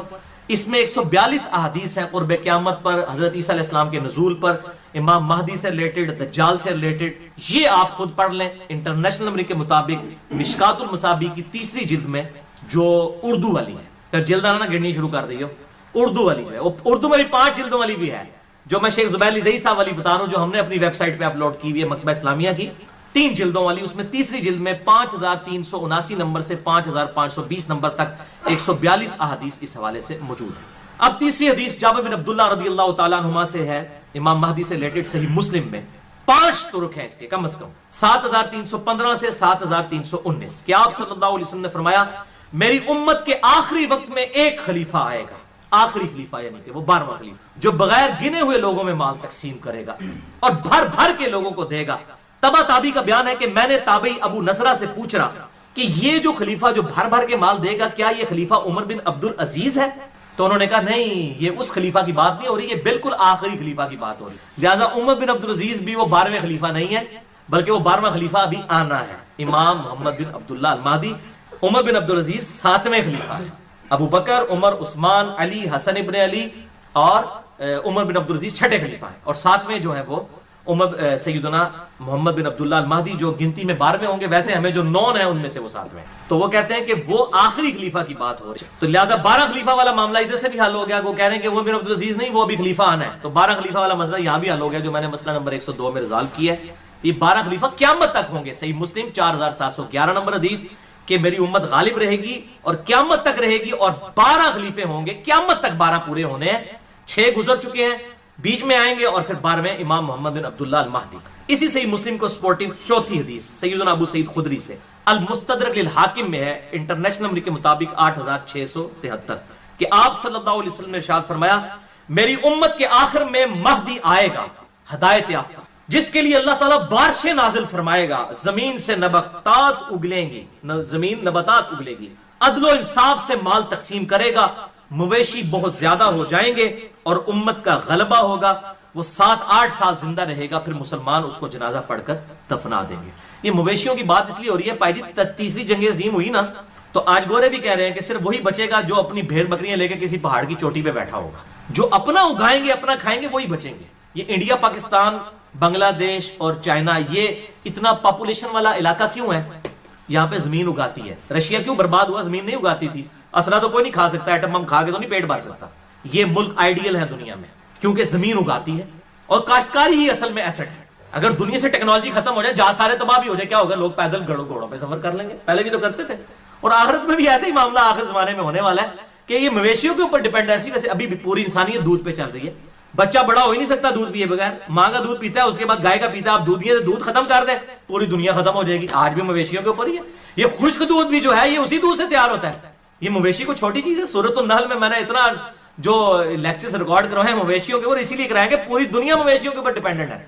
[SPEAKER 2] اس میں 142 احادیث ہیں قرب قیامت پر، حضرت عیسیٰ علیہ السلام کے نزول پر، امام مہدی سے ریلیٹڈ، دجال سے ریلیٹڈ. یہ آپ خود پڑھ لیں انٹرنیشنل نمبر کے مطابق مشکات المصابیح کی 3ری جلد میں جو اردو والی ہے. پھر جلد آنا گڑنی شروع کر دیو. اردو والی ہے، اردو میں بھی 5 جلدوں والی بھی ہے جو میں شیخ زبیر علی زئی صاحب والی بتا رہا ہوں، جو ہم نے اپنی ویب سائٹ پہ اپلوڈ کی ہوئی ہے، مکتبہ اسلامیہ کی 3 جلدوں والی. اس میں 3ری جلد میں 5379 نمبر سے 5520 نمبر تک 142 احادیث اس حوالے سے موجود ہے. اب 3ری حدیث جابر بن عبداللہ رضی اللہ تعالیٰ عنہما سے ہے، امام مہدی سے ریلیٹڈ، صحیح مسلم میں 5 طرق ہیں اس کے کم از کم، 7315 سے 7319 کہ آپ صلی اللہ علیہ وسلم نے فرمایا میری امت کے آخری وقت میں ایک خلیفہ آئے گا، آخری خلیفہ یعنی کہ وہ 12واں خلیفہ، جو بغیر گنے ہوئے لوگوں میں مال تقسیم کرے گا اور بھر بھر کے لوگوں کو دے گا. تبع تابی کا بیان ہے کہ میں نے تابعی ابو نصرہ سے پوچھ رہا کہ یہ جو خلیفہ جو بھر بھر کے مال دے گا کیا یہ خلیفہ عمر بن عبد العزیز ہے؟ تو انہوں نے کہا نہیں، یہ اس خلیفہ کی بات نہیں ہو رہی، یہ بالکل آخری خلیفہ کی بات ہو رہی. لہٰذا عمر بن عبد العزیز بھی وہ 12ویں خلیفہ نہیں ہے، بلکہ وہ 12واں خلیفہ ابھی آنا ہے. امام محمد بن عبداللہ المہدی، عمر بن عبد العزیز 7ویں خلیفہ ہے. ابو بکر، عمر، عثمان، علی، حسن ابن علی اور عمر بن عبد العزیز 6ٹھے خلیفہ ہیں، اور 7ویں جو ہیں وہ عمر سیدنا محمد بن عبداللہ المہدی جو گنتی میں 12ویں ہوں گے، ویسے ہمیں جو 9 ہیں ان میں سے وہ 7ویں. تو وہ کہتے ہیں کہ وہ آخری خلیفہ کی بات ہو رہی ہے. تو لہٰذا 12 خلیفہ والا معاملہ ادھر سے بھی حل ہو گیا. وہ کہہ رہے ہیں کہ عمر بن عبد العزیز نہیں، وہ ابھی خلیفہ آنا ہے. تو 12 خلیفہ والا مسئلہ یہاں بھی حل ہو گیا جو میں نے مسئلہ نمبر 102 میں ریزالو کیا ہے. یہ 12 خلیفہ قیامت تک ہوں گے. صحیح مسلم 4711 نمبر حدیث کہ میری امت غالب رہے گی اور قیامت تک رہے گی، اور 12 خلیفے ہوں گے، قیامت تک 12 پورے ہونے ہیں. 6 گزر چکے ہیں، بیچ میں آئیں گے، اور پھر 12ویں امام محمد بن عبداللہ المہدی. اسی صحیح مسلم کو سپورٹنگ چوتھی حدیث سیدنا ابو سعید خدری سے المستدرک للحاکم میں ہے انٹرنیشنل نمبر کے مطابق 8673 کہ آپ صلی اللہ علیہ وسلم نے ارشاد فرمایا میری امت کے آخر میں مہدی آئے گا ہدایت یافتہ جس کے لیے اللہ تعالیٰ بارشیں نازل فرمائے گا، زمین سے نباتات اگلیں گی، زمین نباتات اگلے گی، عدل و انصاف سے مال تقسیم کرے گا، مویشی بہت زیادہ ہو جائیں گے اور امت کا غلبہ ہوگا، وہ 7-8 سال زندہ رہے گا، پھر مسلمان اس کو جنازہ پڑھ کر دفنا دیں گے۔ یہ مویشیوں کی بات اس لیے ہو رہی ہے، پائی جی تیسری جنگ عظیم ہوئی نا تو آج گورے بھی کہہ رہے ہیں کہ صرف وہی بچے گا جو اپنی بھیڑ بکریاں لے کے کسی پہاڑ کی چوٹی پہ بیٹھا ہوگا، جو اپنا اگائیں گے اپنا کھائیں گے وہی بچیں گے۔ یہ انڈیا، پاکستان، بنگلہ دیش اور چائنا یہ اتنا پاپولیشن والا علاقہ کیوں ہے؟ یہاں پہ زمین اگاتی ہے۔ رشیا کیوں برباد ہوا؟ زمین نہیں اگاتی تھی۔ اسلحہ تو کوئی نہیں کھا سکتا، ایٹم بم کھا کے تو نہیں پیٹ بھر سکتا۔ یہ ملک آئیڈیل ہے دنیا میں کیونکہ زمین اگاتی ہے اور کاشتکاری ہی اصل میں ایسٹ ہے۔ اگر دنیا سے ٹیکنالوجی ختم ہو جائے، جہاز سارے تباہ بھی ہو جائے، کیا ہوگا؟ لوگ پیدل گھوڑوں پہ سفر کر لیں گے، پہلے بھی تو کرتے تھے۔ اور آخرت میں بھی ایسے ہی معاملہ آخر زمانے میں ہونے والا ہے کہ یہ مویشیوں کے اوپر ڈیپینڈنسی ویسے ابھی بھی پوری انسانیت دودھ پہ چل رہی ہے۔ بچہ بڑا ہو ہی نہیں سکتا دودھ پیے بغیر، ماں کا دودھ پیتا ہے، اس کے بعد گائے کا پیتا ہے، آپ دودھ یہ دودھ ختم کر دیں پوری دنیا ختم ہو جائے گی۔ آج بھی مویشیوں کے اوپر ہی ہے۔ یہ خشک دودھ بھی جو ہے یہ اسی دودھ سے تیار ہوتا ہے۔ یہ مویشی کو چھوٹی چیز ہے۔ سورۃ النحل میں نے اتنا جو لیکچرز ریکارڈ کروائے ہیں مویشیوں کے اوپر، اسی لیے کرائے کہ پوری دنیا مویشیوں کے اوپر ڈیپینڈنٹ ہے۔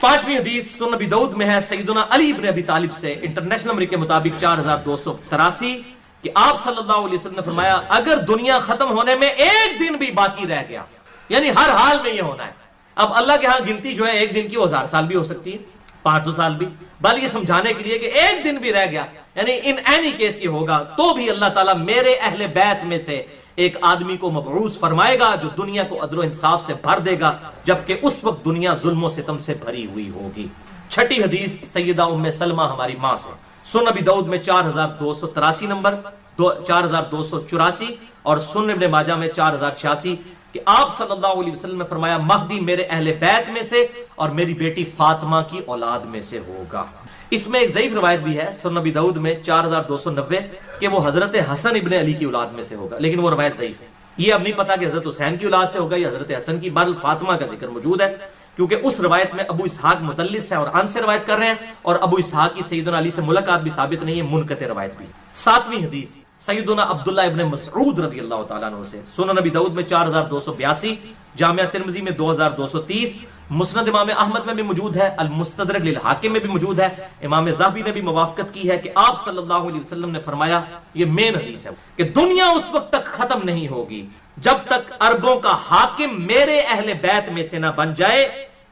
[SPEAKER 2] 5ویں حدیث سنن ابی داؤد میں ہے سیدنا علی ابن ابی طالب سے انٹرنیشنل نمبر کے مطابق 4283 کہ آپ صلی اللہ علیہ وسلم نے فرمایا اگر دنیا ختم ہونے میں ایک دن بھی باقی رہ گیا، یعنی ہر حال میں یہ ہونا ہے۔ اب اللہ کے ہاں گنتی جو ہے ایک دن کی وہ 1000 سال بھی ہو سکتی ہے، 500 سال بھی، بل یہ سمجھانے کے لیے کہ ایک دن بھی رہ گیا، یعنی ان اینی کیس یہ ہوگا تو بھی اللہ تعالیٰ میرے اہل بیت میں سے ایک آدمی کو مبعوث فرمائے گا جو دنیا کو عدل و انصاف سے بھر دے گا، جبکہ اس وقت دنیا ظلم و ستم سے بھری ہوئی ہوگی۔ 6 حدیث سیدہ ام سلمہ ہماری ماں سے سنن ابی داؤد میں 4283 نمبر، 4284 اور سنن ابن ماجہ میں 4086 کہ آپ صلی اللہ علیہ وسلم نے فرمایا مہدی میرے اہل بیت میں سے اور میری بیٹی فاطمہ کی اولاد میں سے ہوگا۔ اس میں ایک ضعیف روایت بھی ہے سنن ابی داؤد میں 4290 کہ وہ حضرت حسن ابن علی کی اولاد میں سے ہوگا، لیکن وہ روایت ضعیف ہے۔ یہ اب نہیں پتا کہ حضرت حسین کی اولاد سے ہوگا یا حضرت حسن کی، بہرحال فاطمہ کا ذکر موجود ہے کیونکہ اس روایت میں ابو اسحاق مدلس ہے اور ان سے روایت کر رہے ہیں، اور ابو اسحاق کی سیدنا علی سے ملاقات بھی ثابت نہیں ہے، منقطع روایت بھی۔ 7ویں حدیث سیدنا عبداللہ ابن مسعود رضی اللہ تعالیٰ عنہ سے سنن ابی داؤد میں 4282، جامعہ ترمذی میں 2230، مسند امام احمد میں بھی موجود ہے، المستدرک للحاکم میں بھی موجود ہے، امام ذہبی نے بھی موافقت کی ہے کہ آپ صلی اللہ علیہ وسلم نے فرمایا، یہ مین حدیث ہے، کہ دنیا اس وقت تک ختم نہیں ہوگی جب تک عربوں کا حاکم میرے اہل بیت میں سے نہ بن جائے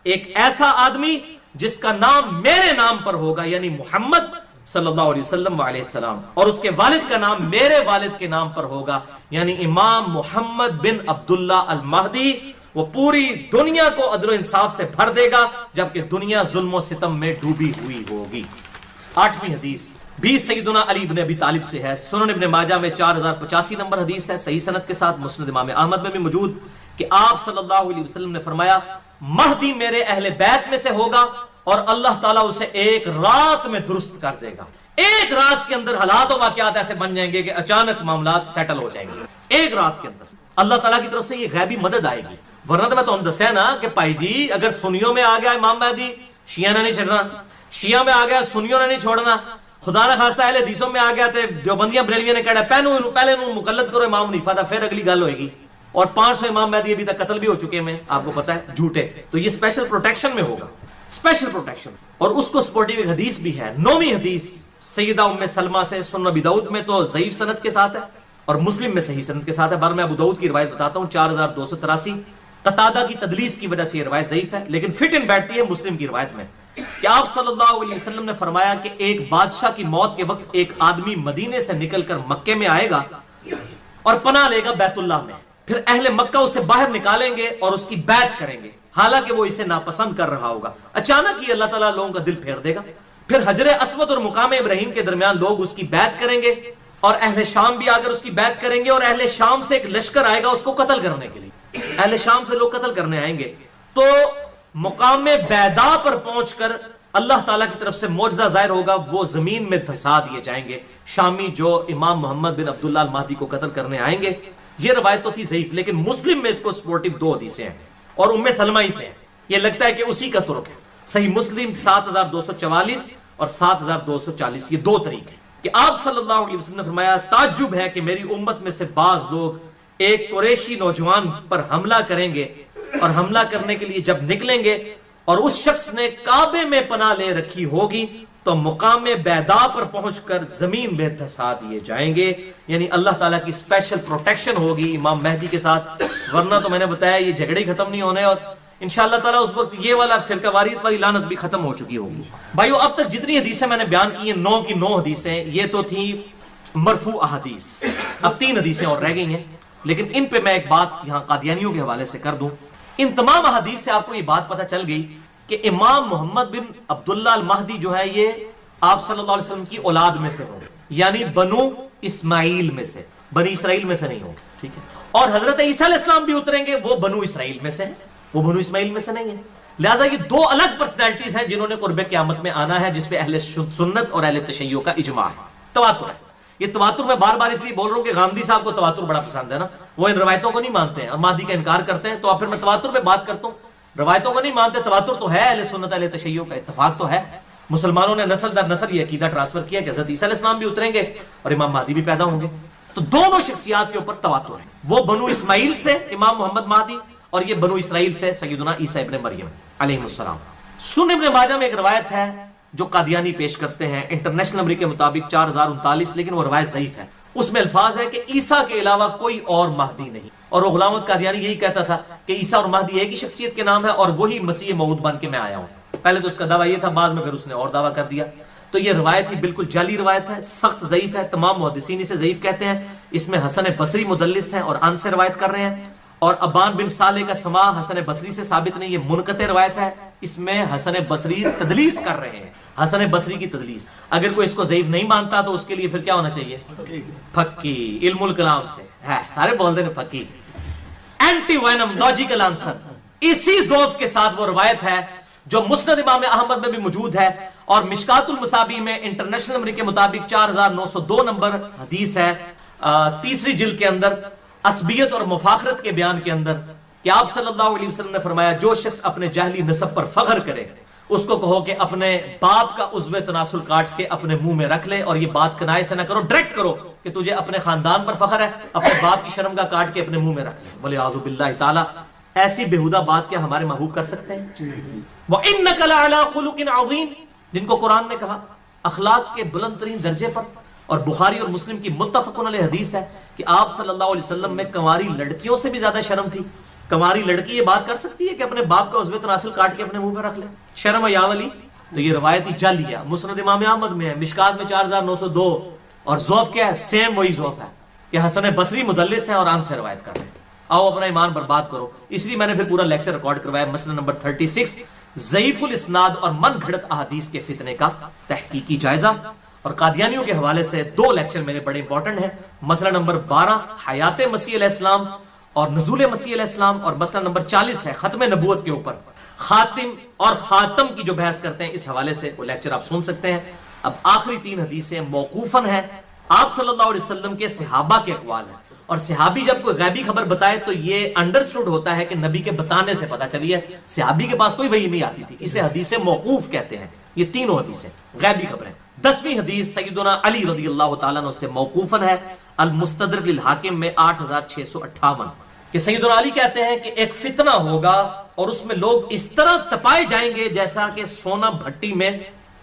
[SPEAKER 2] ایک ایسا آدمی جس کا نام میرے نام پر ہوگا، یعنی محمد صلی اللہ علیہ وسلم علیہ السلام، اور اس کے والد کا نام میرے والد کے نام پر ہوگا، یعنی امام محمد بن عبداللہ المہدی۔ وہ پوری دنیا کو عدل و انصاف سے بھر دے گا جبکہ دنیا ظلم و ستم میں ڈوبی ہوئی ہوگی۔ 8ویں حدیث بھی سیدنا علی بن ابی طالب سے ہے، سنن ابن ماجہ میں 4085 نمبر حدیث ہے، صحیح سند کے ساتھ، مسند امام احمد میں بھی موجود کہ آپ صلی اللہ علیہ وسلم نے فرمایا مہدی میرے اہل بیت میں سے ہوگا اور اللہ تعالیٰ اسے ایک رات میں درست کر دے گا۔ ایک رات کے اندر حالات و واقعات ایسے بن جائیں گے کہ اچانک معاملات سیٹل ہو جائیں گے، ایک رات کے اندر اللہ تعالیٰ کی طرف سے یہ غیبی مدد آئے گی۔ ورنہ تو میں تو دسیا نا کہ پائی جی اگر سنیوں میں آ گیا امام مہدی شیعہ نے نہیں چھڑنا، شیعہ میں آ گیا سنیوں نے نہیں چھوڑنا، خدا نہ خواستہ اہل حدیثوں میں آ گیا تو دیوبندیاں بریلویاں نے کہا پہلے انہوں مقلد کرو امام حنیفہ تھا، پھر اگلی گل ہوئے گی۔ اور 500 امام مہدی ابھی تک قتل بھی ہو چکے ہیں، آپ کو پتا ہے، جھوٹے۔ تو یہ اسپیشل پروٹیکشن میں ہوگا، اسپیشل پروٹیکشن، اور اس کو سپورٹیو ایک حدیث بھی ہے۔ 9ویں حدیث سیدہ ام سلمہ سے سنن ابی داؤد میں تو ضعیف سند کے ساتھ ہے اور مسلم میں صحیح سند کے ساتھ ہے، بار میں ابو داؤد کی روایت بتاتا ہوں 4283۔ قتادہ کی تدلیس کی وجہ سے یہ روایت ضعیف ہے لیکن فٹ ان بیٹھتی ہے مسلم کی روایت میں کہ آپ صلی اللہ علیہ وسلم نے فرمایا کہ ایک بادشاہ کی موت کے وقت ایک آدمی مدینے سے نکل کر مکے میں آئے گا اور پناہ لے گا بیت اللہ میں، پھر اہل مکہ اسے باہر نکالیں گے اور اس کی بیعت کریں گے حالانکہ وہ اسے ناپسند کر رہا ہوگا۔ اچانک ہی اللہ تعالیٰ لوگوں کا دل پھیر دے گا، پھر حجر اسود اور مقام ابراہیم کے درمیان لوگ اس کی بیعت کریں گے اور اہل شام بھی آ کر اس کی بیعت کریں گے، اور اہل شام سے ایک لشکر آئے گا اس کو قتل کرنے کے لیے، اہل شام سے لوگ قتل کرنے آئیں گے۔ تو مقام بیدا پر پہنچ کر اللہ تعالیٰ کی طرف سے معجزہ ظاہر ہوگا، وہ زمین میں دھسا دیے جائیں گے شامی جو امام محمد بن عبداللہ المہدی کو قتل کرنے آئیں گے۔ یہ روایت تو تھی ضعیف لیکن مسلم میں اس کو سپورٹیو 2 حدیثیں ہیں اور ام سلمہ ہی سے ہیں، یہ لگتا ہے کہ اسی کا ترک ہے۔ صحیح مسلم 7244 اور 7240، یہ دو طریقے کہ آپ صلی اللہ علیہ وسلم نے فرمایا تعجب ہے کہ میری امت میں سے بعض لوگ ایک قریشی نوجوان پر حملہ کریں گے، اور حملہ کرنے کے لیے جب نکلیں گے اور اس شخص نے کعبے میں پناہ لے رکھی ہوگی تو مقام بیدا پر پہنچ کر زمین میں دھسا دیے جائیں گے، یعنی اللہ تعالیٰ کی اسپیشل پروٹیکشن ہوگی امام مہدی کے ساتھ، ورنہ تو میں نے بتایا یہ جھگڑے ہی ختم نہیں ہونے، اور انشاءاللہ تعالیٰ اس وقت یہ والا فرقہ واریت والی لعنت بھی ختم ہو چکی ہوگی۔ بھائیو اب تک جتنی حدیثیں میں نے بیان کی ہیں 9 کی 9 حدیثیں یہ تو تھی مرفوع احادیث، اب 3 حدیثیں اور رہ گئی ہیں، لیکن ان پہ میں ایک بات یہاں قادیانیوں کے حوالے سے کر دوں۔ ان تمام احادیث سے آپ کو یہ بات پتہ چل گئی کہ امام محمد بن عبداللہ المہدی جو ہے یہ آپ صلی اللہ علیہ وسلم کی اولاد میں سے ہوں، یعنی بنو اسماعیل میں سے، بنی اسرائیل میں سے نہیں ہوں، ٹھیک ہے؟ اور حضرت عیسیٰ علیہ السلام بھی اتریں گے وہ بنو اسرائیل میں سے ہیں، وہ بنو اسماعیل میں سے نہیں ہے۔ لہٰذا یہ 2 الگ پرسنالٹیز ہیں جنہوں نے قرب قیامت میں آنا ہے، جس پہ اہل سنت اور اہل تشیع کا اجماع ہے، تواتر ہے۔ یہ تواتر میں بار بار اس لیے بول رہا ہوں کہ غامدی صاحب کو تواتر بڑا پسند ہے نا، وہ ان روایتوں کو نہیں مانتے ہیں اور مہدی کا انکار کرتے ہیں، تو اب پھر میں تواتر پہ بات کرتا ہوں، روایتوں کو نہیں مانتے، تواتر تو ہے، اہل سنت اہل تشیع کا اتفاق تو ہے، مسلمانوں نے نسل در نسل یہ عقیدہ ٹرانسفر کیا کہ حضرت عیسیٰ علیہ السلام بھی اتریں گے اور امام مہدی بھی پیدا ہوں گے، تو دونوں شخصیات کے اوپر تواتر ہے، وہ بنو اسماعیل سے امام محمد مہدی اور یہ بنو اسرائیل سے سیدنا عیسیٰ ابن مریم علیہ السلام۔ سنن ابن ماجہ میں ایک روایت ہے جو قادیانی پیش کرتے ہیں انٹرنیشنل نمبر کے مطابق 4039، لیکن وہ روایت ضعیف ہے، اس میں الفاظ ہے کہ عیسیٰ کے علاوہ کوئی اور مہدی نہیں، اور وہ غلام احمد قادیانی یہی کہتا تھا کہ عیسیٰ اور مہدی ایک ہی شخصیت کے نام ہے اور وہی مسیح موعود بن کے میں آیا ہوں۔ پہلے تو اس کا دعویٰ یہ تھا، بعد میں پھر اس نے اور دعویٰ کر دیا، تو یہ روایت ہی بالکل جعلی روایت ہے، سخت ضعیف ہے، تمام محدثین اسے ضعیف کہتے ہیں، اس میں حسن بصری مدلس ہیں اور ان سے روایت کر رہے ہیں، اور ابان بن صالح کا سماع حسن بصری سے ثابت نہیں، یہ منقطع روایت ہے، اس میں حسن بصری تدلیس کر رہے ہیں، حسن بصری کی تدلیس۔ اگر کوئی اس کو ضعیف نہیں مانتا تو اس کے لیے پھر کیا ہونا چاہیے؟ پھکی، علم الکلام سے ہے، سارے بولتے ہیں پھکی، اینٹی وینم لاجیکل آنسر، اسی ضعف کے ساتھ وہ روایت ہے جو مسند امام احمد میں بھی موجود ہے، اور مشکات المصابیح میں انٹرنیشنل نمبر کے مطابق 4902 نمبر حدیث ہے، 3 جلد کے اندر، عصبیت اور مفاخرت کے بیان کے اندر، کہ آپ صلی اللہ علیہ وسلم نے فرمایا جو شخص اپنے جاہلی نسب پر فخر کرے اس کو کہو کہ اپنے باپ کا عضو تناسل کاٹ کے اپنے منہ میں رکھ لے، اور یہ بات کنائے سے نہ کرو، ڈائریکٹ کرو کہ تجھے اپنے خاندان پر فخر ہے، اپنے باپ کی شرم کا کاٹ کے اپنے منہ میں رکھ لے، وَلِعَاذُ بِاللَّهِ تعالیٰ۔ ایسی بےہودہ بات کیا ہمارے محبوب کر سکتے ہیں؟ وَإِنَّكَ لَعَلَىٰ خُلُقٍ عَظِيمٍ، جن کو قرآن نے کہا اخلاق کے بلند ترین درجے پر، اور بخاری اور مسلم کی متفقن علیہ حدیث ہے کہ آپ صلی اللہ علیہ وسلم میں کنواری لڑکیوں سے بھی زیادہ شرم تھی۔ کنواری لڑکی یہ بات کر سکتی ہے کہ اپنے باپ کا عضو تناسل کاٹ کے اپنے منہ میں رکھ لے؟ شرم یا ولی؟ تو یہ روایتی جعلی ہے، مسند امام احمد میں ہے، مشکات میں 4902، اور ضعف کیا ہے؟ سیم وہی ضعف ہے کہ حسن بصری مدلس ہیں اور عام سے روایت کر رہے ہیں۔ آؤ اپنا ایمان برباد کرو، اس لیے میں نے پھر پورا لیکچر ریکارڈ کروایا، مسئلہ نمبر 36 ضعیف الاسناد اور من گھڑت احادیث کے فتنے کا تحقیقی جائزہ، اور قادیانیوں کے حوالے سے 2 لیکچر میرے بڑے امپورٹنٹ ہیں، مسئلہ نمبر 12 حیات مسیح علیہ السلام اور نزول مسیح علیہ السلام، اور مسئلہ نمبر 40 ہے ختم نبوت کے اوپر، خاتم اور خاتم کی جو بحث کرتے ہیں، اس حوالے سے وہ لیکچر آپ سن سکتے ہیں۔ اب آخری 3 حدیثیں موقوفاً ہیں، آپ صلی اللہ علیہ وسلم کے صحابہ کے اقوال ہیں، اور صحابی جب کوئی غیبی خبر بتائے تو یہ انڈرسٹوڈ ہوتا ہے کہ نبی کے بتانے سے پتہ چلی ہے، صحابی کے پاس کوئی وحی نہیں آتی تھی، اسے حدیث موقوف کہتے ہیں۔ یہ تینوں حدیثیں غیبی خبریں۔ 10ویں حدیث سیدنا علی رضی اللہ تعالیٰ عنہ سے موقوفاً ہے، المستدرک للحاکم میں 8658، کہ سیدنا علی کہتے ہیں کہ ایک فتنہ ہوگا اور اس میں لوگ اس طرح تپائے جائیں گے جیسا کہ سونا بھٹی میں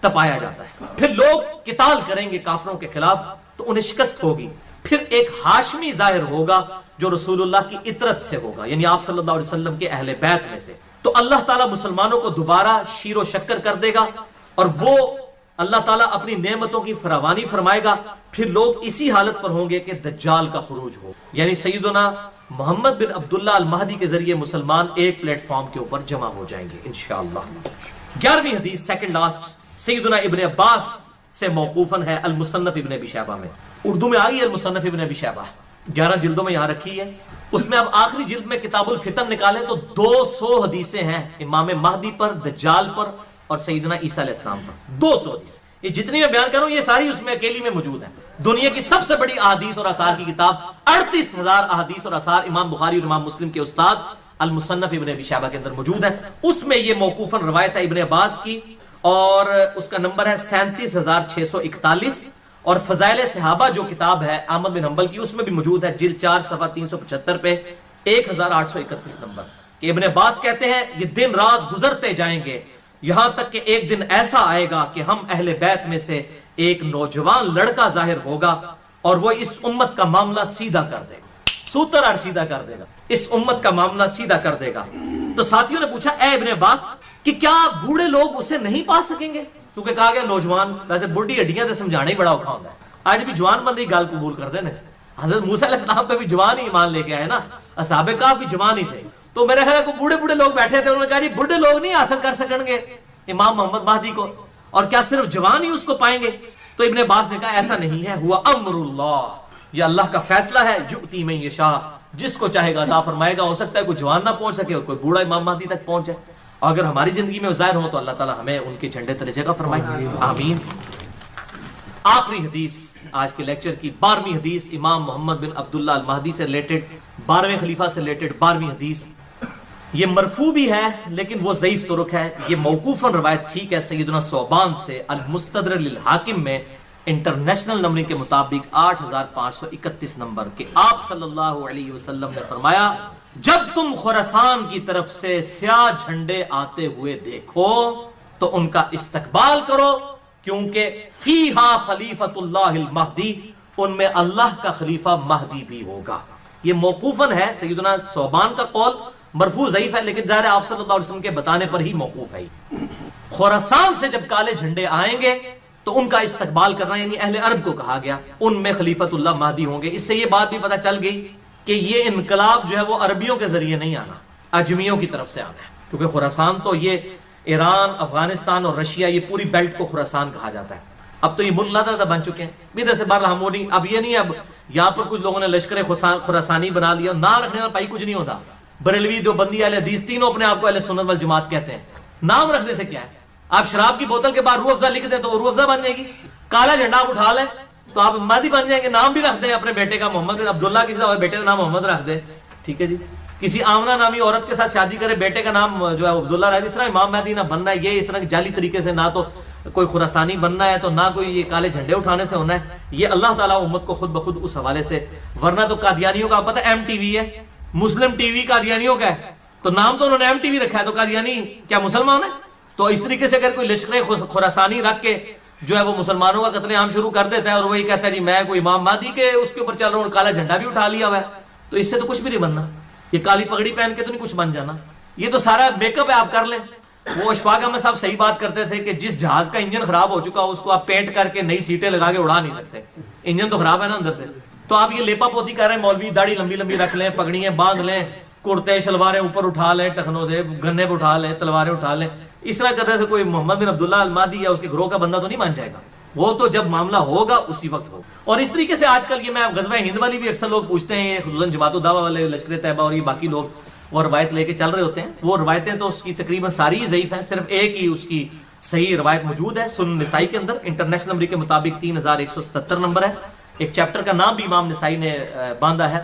[SPEAKER 2] تپایا جاتا ہے، پھر لوگ قتال کریں گے کافروں کے خلاف تو انہیں شکست ہوگی، پھر ایک ہاشمی ظاہر ہوگا جو رسول اللہ کی اطرت سے ہوگا، یعنی آپ صلی اللہ علیہ وسلم کے اہل بیت میں سے، تو اللہ تعالیٰ مسلمانوں کو دوبارہ شیر و شکر کر دے گا، اور وہ اللہ تعالیٰ اپنی نعمتوں کی فراوانی فرمائے گا، پھر لوگ اسی حالت پر ہوں گے کہ دجال کا خروج ہو، یعنی سیدنا محمد بن عبداللہ المہدی کے ذریعے مسلمان ایک پلیٹ فارم کے اوپر جمع ہو جائیں گے انشاءاللہ۔ 11ویں حدیث سیکنڈ لاسٹ سیدنا ابن عباس سے موقوفاً ہے، المصنف ابن ابی شیبہ میں، اردو میں آئی ہے المصنف ابن ابی شیبہ، 11 جلدوں میں یہاں رکھی ہے، اس میں اب آخری جلد میں کتاب الفتن نکالیں تو 200 حدیثیں ہیں امام مہدی پر، دجال پر اور سیدنا عیسیٰ علیہ السلام پر، 200 حدیث، یہ جتنی میں بیان کر رہا ہوں یہ ساری اس میں اکیلی میں موجود ہیں۔ دنیا کی سب سے بڑی احادیث اور آثار کی کتاب، 38,000 احادیث اور آثار، امام بخاری اور امام مسلم کے استاد المصنف ابن ابی شیبہ کے اندر موجود ہے. اس میں یہ موقوفاً روایت ہے ابن عباس کی اور اس کا نمبر ہے 37,641. اور فضائل صحابہ جو کتاب ہے احمد بن حنبل کی اس میں بھی موجود ہے جلد 4 صفحہ 375 پہ 1831 نمبر کہ ابن عباس کہتے ہیں یہ دن رات گزرتے جائیں گے یہاں تک کہ ایک دن ایسا آئے گا کہ ہم اہل بیت میں سے ایک نوجوان لڑکا ظاہر ہوگا اور وہ اس امت کا معاملہ سیدھا کر دے گا. سوتر اور سیدھا کر دے گا, اس امت کا معاملہ سیدھا کر دے گا. تو ساتھیوں نے پوچھا اے ابن عباس کہ کیا بوڑھے لوگ اسے نہیں پا سکیں گے؟ کیونکہ کہا گیا نوجوان, ویسے بڑھی ہڈیاں سے سمجھانا ہی بڑا اوکھا ہوتا ہے. آج بھی جوان بندی گال قبول کر دے نا. حضرت موسیٰ علیہ السلام پہ بھی جوان ہی ایمان لے کے آئے نا, اصحاب کہف بھی جوان ہی تھے. تو میرے خیال ہے بوڑھے بوڑھے لوگ بیٹھے تھے, انہوں نے کہا جی بوڑھے لوگ نہیں حاصل کر سکیں گے امام محمد مہدی کو, اور کیا صرف جوان ہی اس کو پائیں گے؟ تو ابن عباس نے کہا ایسا نہیں ہے, ہوا امر اللہ, یہ اللہ کا فیصلہ ہے, یؤتی من یشاء, جس کو چاہے گا عطا فرمائے گا. ہو سکتا ہے کوئی جوان نہ پہنچ سکے اور کوئی بوڑھا امام مہدی تک پہنچ جائے. اگر ہماری زندگی میں ظاہر ہو تو اللہ تعالی ہمیں ان کے جھنڈے تلے جگہ فرمائے, آمین. آخری حدیث آج کے لیکچر کی 12ویں حدیث امام محمد بن عبداللہ المہدی سے ریلیٹڈ, 12ویں خلیفہ سے ریلیٹڈ 12ویں حدیث. یہ مرفوع بھی ہے لیکن وہ ضعیف طرق ہے. یہ موقوفاً روایت ٹھیک ہے سیدنا ثوبان سے المستدرک للحاکم میں انٹرنیشنل نمبر کے مطابق 8531 نمبر کہ آپ صلی اللہ علیہ وسلم نے فرمایا جب تم خراسان کی طرف سے سیاہ جھنڈے آتے ہوئے دیکھو تو ان کا استقبال کرو, کیونکہ فیہا خلیفۃ اللہ المہدی, ان میں اللہ کا خلیفہ مہدی بھی ہوگا. یہ موقوفاً ہے سیدنا ثوبان کا قول, مرفوع ضعیف ہے لیکن ظاہر آپ صلی اللہ علیہ وسلم کے بتانے پر ہی موقوف ہے. خراسان سے جب کالے جھنڈے آئیں گے تو ان کا استقبال کرنا, یعنی اہل عرب کو کہا گیا, ان میں خلیفۃ اللہ مہدی ہوں گے. اس سے یہ بات بھی پتہ چل گئی کہ یہ انقلاب جو ہے وہ عربیوں کے ذریعے نہیں آنا, اجمیوں کی طرف سے آنا ہے. کیونکہ خراسان تو یہ ایران, افغانستان اور رشیا, یہ پوری بیلٹ کو خراسان کہا جاتا ہے. اب تو یہ ملک لادہ بن چکے ہیں ادھر سے باہر ہم نہیں. اب یہ نہیں, اب یہاں پر کچھ لوگوں نے لشکر خراسانی بنا لیا, نام رکھنے والا پائی کچھ نہیں ہوتا. بریلوی, دیوبندی, اہل حدیث تینوں اپنے آپ کو اہل سنت والجماعت کہتے ہیں. نام رکھنے سے کیا ہے؟ آپ شراب کی بوتل کے بعد روح افزا لکھ دیں تو وہ روح افزا بن جائے گی. کالا جھنڈا آپ اٹھا لیں تو آپ مہدی بن جائیں گے. نام بھی رکھ دیں اپنے بیٹے کا محمد عبداللہ, کسی کا بیٹے کا نام محمد رکھ دیں, ٹھیک ہے جی. کسی آمنہ نامی عورت کے ساتھ شادی کرے, بیٹے کا نام جو ہے عبداللہ رکھ دیں. اس طرح امام مہدی نہ بننا ہے, یہ اس طرح کی جعلی طریقے سے نہ تو کوئی خراسانی بننا ہے تو نہ کوئی یہ کالے جھنڈے اٹھانے سے ہونا ہے. یہ اللہ تعالیٰ امت کو خود بخود اس حوالے سے, ورنہ تو قادیانیوں کا پتہ ایم ٹی وی ہے, مسلم ٹی وی قادیانیوں کا ہے, تو نام تو انہوں نے ایم ٹی وی رکھا ہے, تو قادیانی کیا مسلمان ہے؟ تو اس طریقے سے اگر کوئی لشکر خراسانی رکھ کے جو ہے وہ مسلمانوں کا قتل عام شروع کر دیتا ہے اور وہی کہتا ہے جی میں کوئی امام مہدی کے اس کے اوپر چل رہا ہوں, کالا جھنڈا بھی اٹھا لیا ہوا ہے, تو اس سے تو کچھ بھی نہیں بننا. یہ کالی پگڑی پہن کے تو نہیں کچھ بن جانا. یہ تو سارا میک اپ ہے, آپ کر لیں. وہ اشفاق احمد صاحب صحیح بات کرتے تھے کہ جس جہاز کا انجن خراب ہو چکا اس کو آپ پینٹ کر کے نئی سیٹیں لگا کے اڑا نہیں سکتے, انجن تو خراب ہے نا اندر سے. تو آپ یہ لیپا پوتی کر رہے ہیں, مولوی داڑھی لمبی لمبی رکھ لیں, پگڑیاں باندھ لیں, کرتے شلواریں اوپر اٹھا لیں, ٹخنوں سے گنے پہ اٹھا لیں, تلواریں اٹھا لیں. اس طرح کرنے سے کوئی محمد بن عبداللہ المہدی یا اس کے گروہ کا بندہ تو نہیں مان جائے گا. وہ تو جب معاملہ ہوگا اسی وقت ہوگا. اور اس طریقے سے آج کل یہ میں غزوہ ہند والی بھی اکثر لوگ پوچھتے ہیں, خصوصاً جماعت الدعوہ والے, لشکر طیبہ اور یہ باقی لوگ وہ روایت لے کے چل رہے ہوتے ہیں. وہ روایتیں تو اس کی تقریباً ساری ضعیف ہیں, صرف ایک ہی اس کی صحیح روایت موجود ہے سنن نسائی کے اندر, انٹرنیشنل نمبر کے مطابق 3177 نمبر ہے. ایک چیپٹر کا نام بھی امام نسائی نے باندھا ہے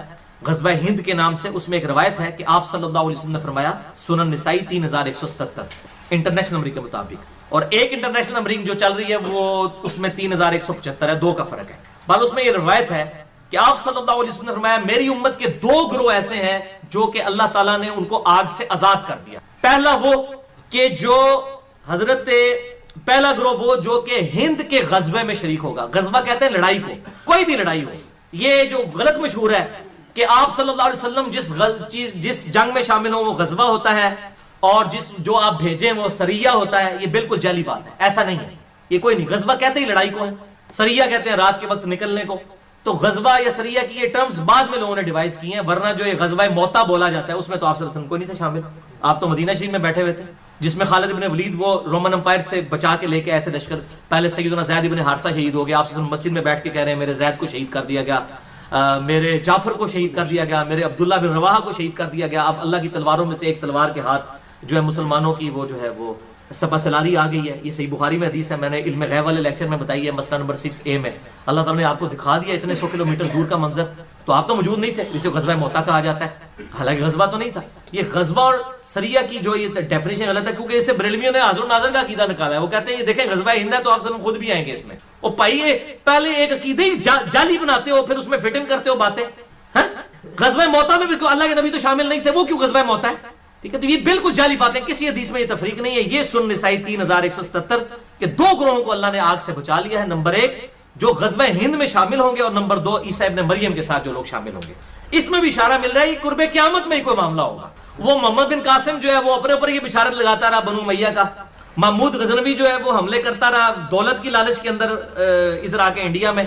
[SPEAKER 2] غزوہ ہند کے نام سے. اس میں ایک روایت ہے کہ آپ صلی اللہ علیہ وسلم نے فرمایا, سنن نسائی 3177 انٹرنیشنل نمبر کے مطابق, اور ایک انٹرنیشنل نمبرنگ جو چل رہی ہے وہ اس میں 3175 ہے, 2 کا فرق ہے. بل اس میں یہ روایت ہے کہ آپ صلی اللہ علیہ وسلم نے فرمایا میری امت کے 2 گروہ ایسے ہیں جو کہ اللہ تعالیٰ نے ان کو آگ سے آزاد کر دیا. پہلا وہ کہ جو پہلا گروہ وہ جو کہ ہند کے غزوے میں شریک ہوگا. غزوہ کہتے ہیں لڑائی کو, کوئی بھی لڑائی ہو. یہ جو غلط مشہور ہے کہ آپ صلی اللہ علیہ وسلم جس جنگ میں شامل ہو وہ غزوہ ہوتا ہے, اور جو آپ بھیجیں وہ سریہ ہوتا ہے. یہ بالکل جعلی بات ہے, ایسا نہیں ہے. یہ کوئی نہیں. غزوہ کہتے ہی لڑائی کو ہے, سریہ کہتے ہیں رات کے وقت نکلنے کو. تو غزوہ یا سریہ کی یہ ٹرمز بعد میں لوگوں نے ڈیوائز کی ہیں, ورنہ جو یہ غزوہ موتا بولا جاتا ہے اس میں تو آپ صلی اللہ علیہ وسلم کو نہیں تھے شامل. آپ تو مدینہ شریف میں بیٹھے ہوئے تھے, جس میں خالد بن ولید وہ رومن امپائر سے بچا کے لے کے آئے تھے لشکر. پہلے سیدنا زید بن حارثہ شہید ہو گیا, آپ صلی اللہ علیہ وسلم مسجد میں بیٹھ کے کہہ رہے ہیں میرے زید کو شہید کر دیا گیا, میرے جعفر کو شہید کر دیا گیا, میرے عبداللہ بن رواحہ کو شہید کر دیا گیا. اب اللہ کی تلواروں میں سے ایک تلوار کے ہاتھ جو ہے مسلمانوں کی وہ جو ہے وہ سپہ سلاری آ گئی ہے. یہ صحیح بخاری میں حدیث ہے, میں نے علم غیب والے لیکچر میں بتائی ہے, مسئلہ نمبر 6A میں. اللہ تعالیٰ نے آپ کو دکھا دیا اتنے 100 کلومیٹر دور کا منظر, تو آپ تو موجود نہیں تھے، جسے غزوہ موتا کہا جاتا ہے، حالانکہ غزوہ تو نہیں تھا۔ یہ غزوہ اور سریہ کی جو یہ ڈیفینیشن غلط ہے، کیونکہ اسے بریلویوں نے حاضر و ناظر کا عقیدہ نکالا ہے۔ وہ کہتے ہیں یہ دیکھیں غزوہ ہند ہے تو آپ سب خود بھی آئیں گے اس میں۔ وہ پائیے پہلے ایک عقیدے ہی جعلی بناتے ہو، پھر اس میں فٹ ان کرتے ہو باتیں۔ غزوہ موتا میں بالکل اللہ کے نبی تو شامل نہیں تھے، وہ کیوں غزوہ موتا ہے؟ ٹھیک ہے، تو یہ بالکل جعلی باتیں، کسی حدیث میں یہ تفریق نہیں ہے۔ یہ سن نسائی 3177 کہ دو گروہوں کو اللہ نے آگ سے بچا لیا ہے، نمبر 1 جو غزوہ ہند میں شامل ہوں گے، اور نمبر 2 عیسیٰ ابن مریم کے ساتھ جو لوگ شامل ہوں گے۔ اس میں بھی اشارہ مل رہا ہے یہ قرب قیامت میں ہی کوئی معاملہ ہوگا۔ وہ محمد بن قاسم جو ہے وہ اپنے اوپر یہ بشارت لگاتا رہا بنو امیہ کا، محمود غزنوی جو ہے وہ حملے کرتا رہا دولت کی لالچ کے اندر ادھر آ کے انڈیا میں،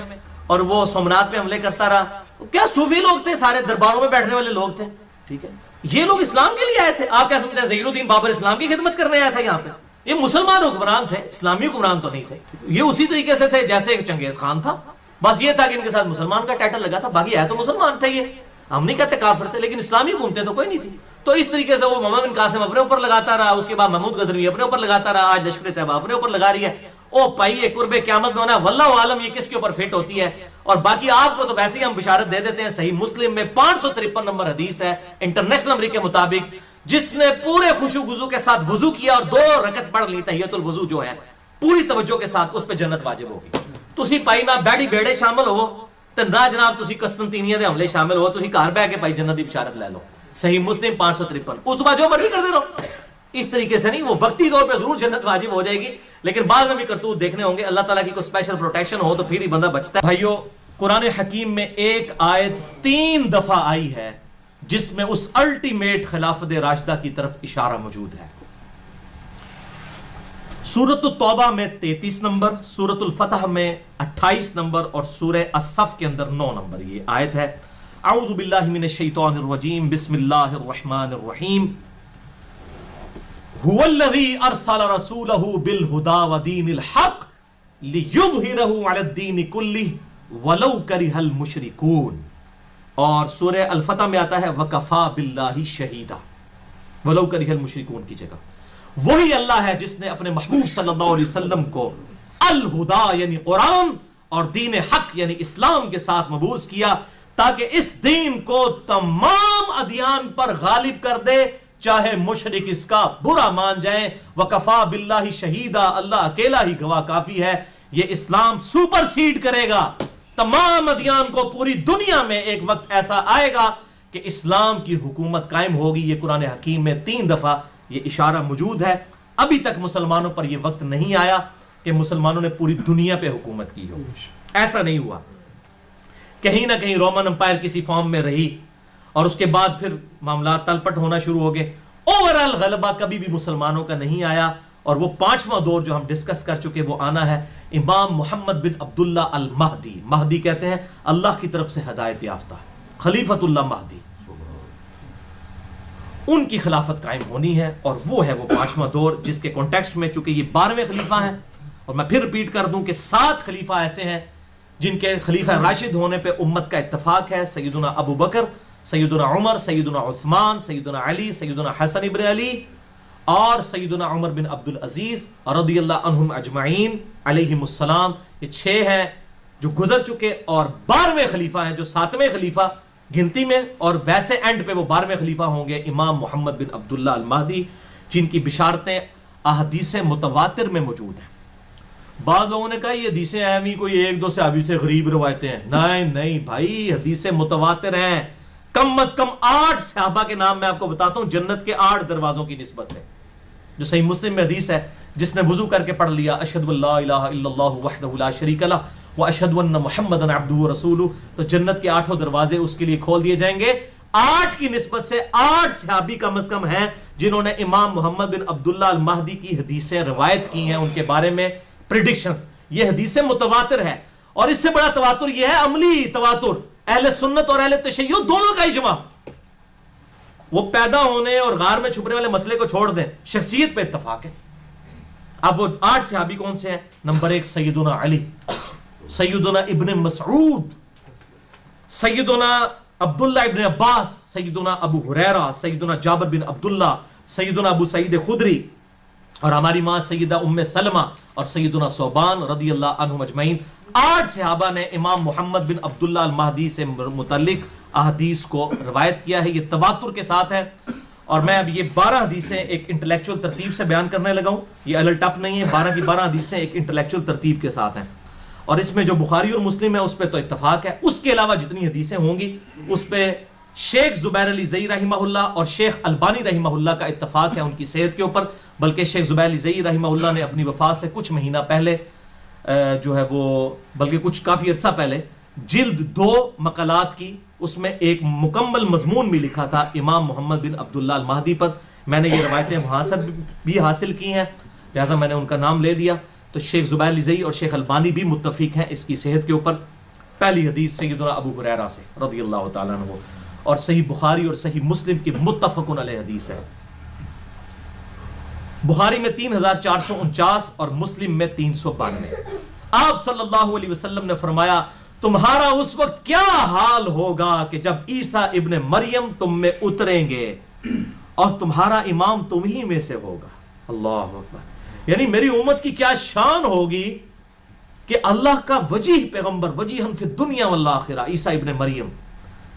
[SPEAKER 2] اور وہ سومنات پہ حملے کرتا رہا۔ کیا صوفی لوگ تھے، سارے درباروں میں بیٹھنے والے لوگ تھے، ٹھیک ہے، یہ لوگ اسلام کے لیے آئے تھے۔ آپ کیا سمجھتے ہیں ظہیر الدین بابر اسلام کی خدمت کرنے آیا تھا یہاں پہ؟ یہ مسلمان حکمران تھے، اسلامی حکمران تو نہیں تھے۔ یہ اسی طریقے سے تھے جیسے چنگیز خان تھا، بس یہ تھا کہ ان کے ساتھ مسلمان کا ٹائٹل لگا تھا، باقی ہے تو مسلمان تھے۔ یہ ہم نہیں کہتے کافر تھے، لیکن اسلامی حکومتیں تو کوئی نہیں تھی۔ تو اس طریقے سے وہ محمد بن قاسم اپنے اوپر لگاتا رہا، اس کے بعد محمود غزنوی اپنے اوپر لگاتا رہا، آج لشکر طیبہ اپنے اوپر لگا رہی ہے۔ او پائیے قرب قیامت میں ہونا واللہ عالم یہ کس کے اوپر فٹ ہوتی ہے۔ اور باقی آپ کو تو ویسے ہی ہم بشارت دے دیتے ہیں، صحیح مسلم میں 553 نمبر حدیث ہے انٹرنیشنل نمبر کے مطابق، جس نے پورے خشوع وضو کے ساتھ وضو کیا اور 2 رکعت پڑھ لی تحیۃ الوضو جو ہے پوری توجہ کے ساتھ، اس پہ جنت واجب ہوگی۔ تسی پائی نہ بیڑی بیڑے شامل ہو تے نہ جناب تسی قسطنطینیہ دے حملے شامل ہو، تسی گھر بیٹھ کے پائی جنت دی بشارت لے لو۔ صحیح مسلم 553، اس تو بعد جو مرضی کرتے رہو۔ اس طریقے سے نہیں، وہ وقتی طور پہ ضرور جنت واجب ہو جائے گی، لیکن بعد میں بھی کرتوت دیکھنے ہوں گے۔ اللہ تعالیٰ کی کوئی اسپیشل پروٹیکشن ہو تو پھر ہی بندہ بچتا ہے۔ بھائیو، قرآن حکیم میں ایک آیت 3 دفعہ آئی ہے جس میں اس الٹیمیٹ خلافت راشدہ کی طرف اشارہ موجود ہے۔ سورۃ التوبہ میں 33 نمبر، سورۃ الفتح میں 28 نمبر، اور سورہ الصف کے اندر 9 نمبر یہ آیت ہے۔ اعوذ باللہ من الشیطان الرجیم، بسم اللہ الرحمن الرحیم۔ هو الذی ارسل رسولہ بالہدی ودین الحق لیظہرہ علی الدین کلہ ولو کرہ المشرکون۔ اور سورہ الفتح میں آتا ہے وکفا باللہ شہیدا، ولو کرہ المشرکون کی جگہ۔ وہی اللہ ہے جس نے اپنے محبوب صلی اللہ علیہ وسلم کو الہدی یعنی قرآن اور دین حق یعنی اسلام کے ساتھ مبعوث کیا، تاکہ اس دین کو تمام ادیان پر غالب کر دے، چاہے مشرک اس کا برا مان جائیں۔ وکفا باللہ شہیدا، اللہ اکیلا ہی گواہ کافی ہے، یہ اسلام سپر سیڈ کرے گا تمام ادیان کو۔ پوری دنیا میں ایک وقت ایسا آئے گا کہ اسلام کی حکومت قائم ہوگی۔ یہ قرآن حکیم میں 3 دفعہ یہ اشارہ موجود ہے۔ ابھی تک مسلمانوں پر یہ وقت نہیں آیا کہ مسلمانوں نے پوری دنیا پہ حکومت کی ہو، ایسا نہیں ہوا۔ کہیں نہ کہیں رومن امپائر کسی فارم میں رہی، اور اس کے بعد پھر معاملات تلپٹ ہونا شروع ہو گئے۔ اوورال غلبہ کبھی بھی مسلمانوں کا نہیں آیا، اور وہ 5واں دور جو ہم ڈسکس کر چکے وہ آنا ہے۔ امام محمد بن عبداللہ المہدی، مہدی کہتے ہیں اللہ کی طرف سے ہدایت یافتہ، خلیفۃ اللہ مہدی، ان کی خلافت قائم ہونی ہے، اور وہ ہے وہ 5واں دور جس کے کانٹیکسٹ میں چونکہ یہ 12ویں خلیفہ ہیں، اور میں پھر ریپیٹ کر دوں کہ 7 خلیفہ ایسے ہیں جن کے خلیفہ راشد ہونے پہ امت کا اتفاق ہے۔ سیدنا ابو بکر، سیدنا عمر، سیدنا عثمان، سیدنا علی، سیدنا حسن ابن علی، اور سیدنا عمر بن عبد العزیز رضی اللہ عنہم اجمعین علیہم السلام۔ یہ 6 ہیں جو گزر چکے، اور 12ویں خلیفہ ہیں جو 7ویں خلیفہ گنتی میں، اور ویسے اینڈ پہ وہ 12ویں خلیفہ ہوں گے امام محمد بن عبداللہ المہدی، جن کی بشارتیں احادیث متواتر میں موجود ہیں۔ بعض لوگوں نے کہا یہ حدیثیں اہمی کوئی 1-2 صحابی سے غریب روایتیں ہیں۔ نہیں بھائی، حدیثیں متواتر ہیں۔ کم از کم 8 صحابہ کے نام میں آپ کو بتاتا ہوں جنت کے 8 دروازوں کی نسبت سے، جو صحیح مسلم میں حدیث ہے، جس نے وضو کر کے پڑھ لیا اشہد ان لا الہ الا اللہ وحدہ لا شریک لہ واشہد ان محمدا عبدہ ورسولہ، تو جنت کے 8 دروازے اس کے لیے کھول دیے جائیں گے۔ 8 کی نسبت سے 8 صحابی کم از کم ہیں جنہوں نے امام محمد بن عبداللہ المہدی کی حدیثیں روایت کی ہیں، ان کے بارے میں پریڈکشنز۔ یہ حدیثیں متواتر ہے، اور اس سے بڑا تواتر یہ ہے عملی تواتر، اہل سنت اور اہل تشیع دونوں کا اجماع۔ وہ پیدا ہونے اور غار میں چھپنے والے مسئلے کو چھوڑ دیں، شخصیت پہ اتفاق ہے۔ اب وہ 8 صحابی کون سے ہیں؟ نمبر 1 سیدنا علی، سیدنا ابن مسعود، سیدنا عبداللہ ابن عباس، سیدنا ابو ہریرہ، سیدنا جابر بن عبداللہ، سیدنا ابو سعید خدری، اور ہماری ماں سیدہ ام سلمہ اور سیدنا صوبان رضی اللہ عنہم اجمعین 8 صحابہ نے امام محمد بن عبداللہ المہدی سے متعلق احادیث کو روایت کیا ہے، یہ تواتر کے ساتھ ہے. اور میں اب یہ 12 حدیثیں ایک انٹلیکچوئل ترتیب سے بیان کرنے لگا ہوں، یہ الل ٹپ نہیں ہے، 12 کی 12 حدیثیں ایک انٹلیکچوئل ترتیب کے ساتھ ہیں. اور اس میں جو بخاری اور مسلم ہے اس پہ تو اتفاق ہے، اس کے علاوہ جتنی حدیثیں ہوں گی اس پہ شیخ زبیر علی زئی رحمہ اللہ اور شیخ البانی رحمہ اللہ کا اتفاق ہے ان کی صحت کے اوپر. بلکہ شیخ زبیر علی زئی رحمہ اللہ نے اپنی وفات سے کچھ مہینہ پہلے جو ہے وہ بلکہ کچھ کافی عرصہ پہلے جلد 2 مقالات کی، اس میں ایک مکمل مضمون بھی لکھا تھا امام محمد بن عبداللہ المہدی پر. میں نے یہ روایتیں وہاں سے بھی حاصل کی ہیں، لہٰذا میں نے ان کا نام لے دیا. تو شیخ زبیر علی زئی اور شیخ البانی بھی متفق ہیں اس کی صحت کے اوپر. پہلی حدیث سیدنا ابو ہریرہ سے رضی اللہ تعالیٰ عنہ، اور صحیح بخاری اور صحیح مسلم کی متفق علیہ حدیث ہے. بخاری میں 3449 اور مسلم میں 392. آپ صلی اللہ علیہ وسلم نے فرمایا تمہارا اس وقت کیا حال ہوگا کہ جب عیسیٰ ابن مریم تم میں اتریں گے اور تمہارا امام تم ہی میں سے ہوگا. اللہ اکبر. یعنی میری امت کی کیا شان ہوگی کہ اللہ کا وجیہ پیغمبر وجیہن فی الدنیا والآخرہ عیسیٰ ابن مریم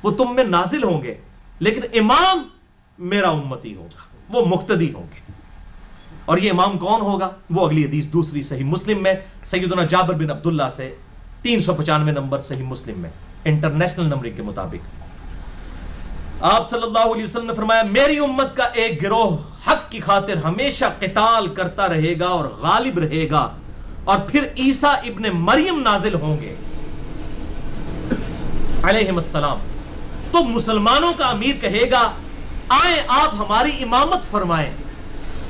[SPEAKER 2] وہ تم میں نازل ہوں گے، لیکن امام میرا امتی ہوگا، وہ مقتدی ہوں گے. اور یہ امام کون ہوگا؟ وہ اگلی حدیث دوسری صحیح مسلم میں سیدنا جابر بن عبداللہ سے 395 نمبر صحیح مسلم میں انٹرنیشنل نمبرنگ کے مطابق. آپ صلی اللہ علیہ وسلم نے فرمایا میری امت کا ایک گروہ حق کی خاطر ہمیشہ قتال کرتا رہے گا اور غالب رہے گا، اور پھر عیسیٰ ابن مریم نازل ہوں گے علیہم السلام. تو مسلمانوں کا امیر کہے گا آئیں آپ ہماری امامت فرمائیں.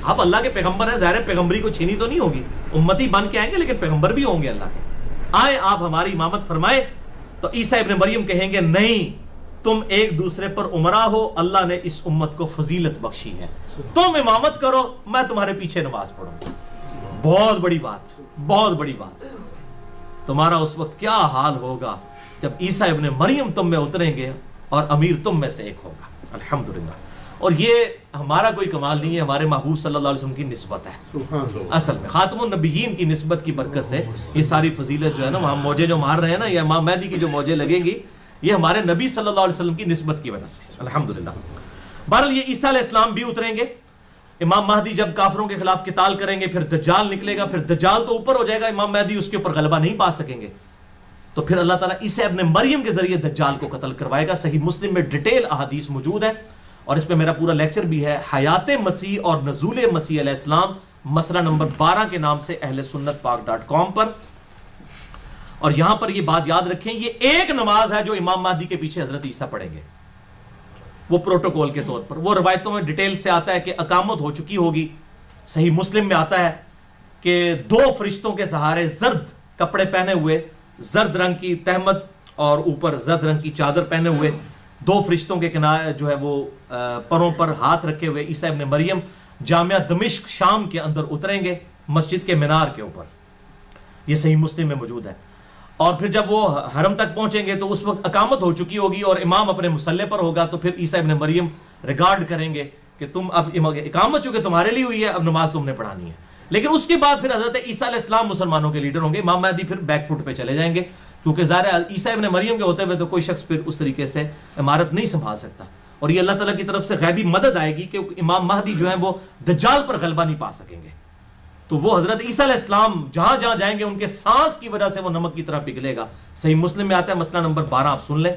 [SPEAKER 2] آپ اللہ کے پیغمبر ہیں، ظاہر پیغمبری کو چھینی تو نہیں ہوگی، امتی بن کے آئیں گے لیکن پیغمبر بھی ہوں گے اللہ کے. آئیں آپ ہماری امامت فرمائیں. تو عیسیٰ ابن مریم کہیں گے نہیں، تم ایک دوسرے پر امراء ہو، اللہ نے اس امت کو فضیلت بخشی ہے، تم امامت کرو میں تمہارے پیچھے نماز پڑھوں. بہت بڑی بات، بہت بڑی بات. تمہارا اس وقت کیا حال ہوگا جب عیسیٰ ابن مریم تم میں اتریں گے اور امیر تم میں سے ایک ہوگا. الحمدللہ. اور یہ ہمارا کوئی کمال نہیں ہے، ہمارے محبوب صلی اللہ علیہ وسلم کی نسبت ہے. اصل میں خاتم النبیین کی نسبت کی برکت سے یہ ساری فضیلت جو ہے نا، وہاں موجے جو مار رہے ہیں نا، یا امام مہدی کی جو موجے لگیں گی، یہ ہمارے نبی صلی اللہ علیہ وسلم کی نسبت کی وجہ سے. الحمدللہ. بہرحال یہ عیسیٰ علیہ السلام بھی اتریں گے. امام مہدی جب کافروں کے خلاف قتال کریں گے، پھر دجال نکلے گا، پھر دجال تو اوپر ہو جائے گا، امام مہدی اس کے اوپر غلبہ نہیں پا سکیں گے. تو پھر اللہ تعالیٰ عیسیٰ ابن مریم کے ذریعے دجال کو قتل کروائے گا. صحیح مسلم میں ڈیٹیل احادیث موجود ہے، اور اس پہ میرا پورا لیکچر بھی ہے، حیات مسیح اور نزول مسیح علیہ السلام، مسئلہ نمبر 12 کے نام سے اہل سنت پاک.com پر. اور یہاں پر یہ بات یاد رکھیں، یہ ایک نماز ہے جو امام مہدی کے پیچھے حضرت عیسیٰ پڑھیں گے، وہ پروٹوکول کے طور پر. وہ روایتوں میں ڈیٹیل سے آتا ہے کہ اقامت ہو چکی ہوگی. صحیح مسلم میں آتا ہے کہ 2 فرشتوں کے سہارے زرد کپڑے پہنے ہوئے، زرد رنگ کی تہمت اور اوپر زرد رنگ کی چادر پہنے ہوئے 2 فرشتوں کے کنارے جو ہے وہ پروں پر ہاتھ رکھے ہوئے عیسیٰ ابن مریم جامعہ دمشق شام کے اندر اتریں گے، مسجد کے مینار کے اوپر. یہ صحیح مسلم میں موجود ہے. اور پھر جب وہ حرم تک پہنچیں گے تو اس وقت اقامت ہو چکی ہوگی اور امام اپنے مصلی پر ہوگا. تو پھر عیسیٰ ابن مریم ریگارڈ کریں گے کہ تم اب اقامت چونکہ تمہارے لیے ہوئی ہے، اب نماز تم نے پڑھانی ہے. لیکن اس کے بعد پھر حضرت عیسیٰ علیہ السلام مسلمانوں کے لیڈر ہوں گے. امام مہدی پھر بیک فٹ پہ چلے جائیں گے، کیونکہ ظاہر عیسیٰ ابن مریم کے ہوتے ہوئے تو کوئی شخص پھر اس طریقے سے امارت نہیں سنبھال سکتا. اور یہ اللہ تعالیٰ کی طرف سے غیبی مدد آئے گی کہ امام مہدی جو ہیں وہ دجال پر غلبہ نہیں پا سکیں گے. تو وہ حضرت عیسیٰ علیہ السلام جہاں جہاں جائیں گے ان کے سانس کی وجہ سے وہ نمک کی طرح پگھلے گا. صحیح مسلم میں آتا ہے مسئلہ نمبر 12، آپ سن لیں.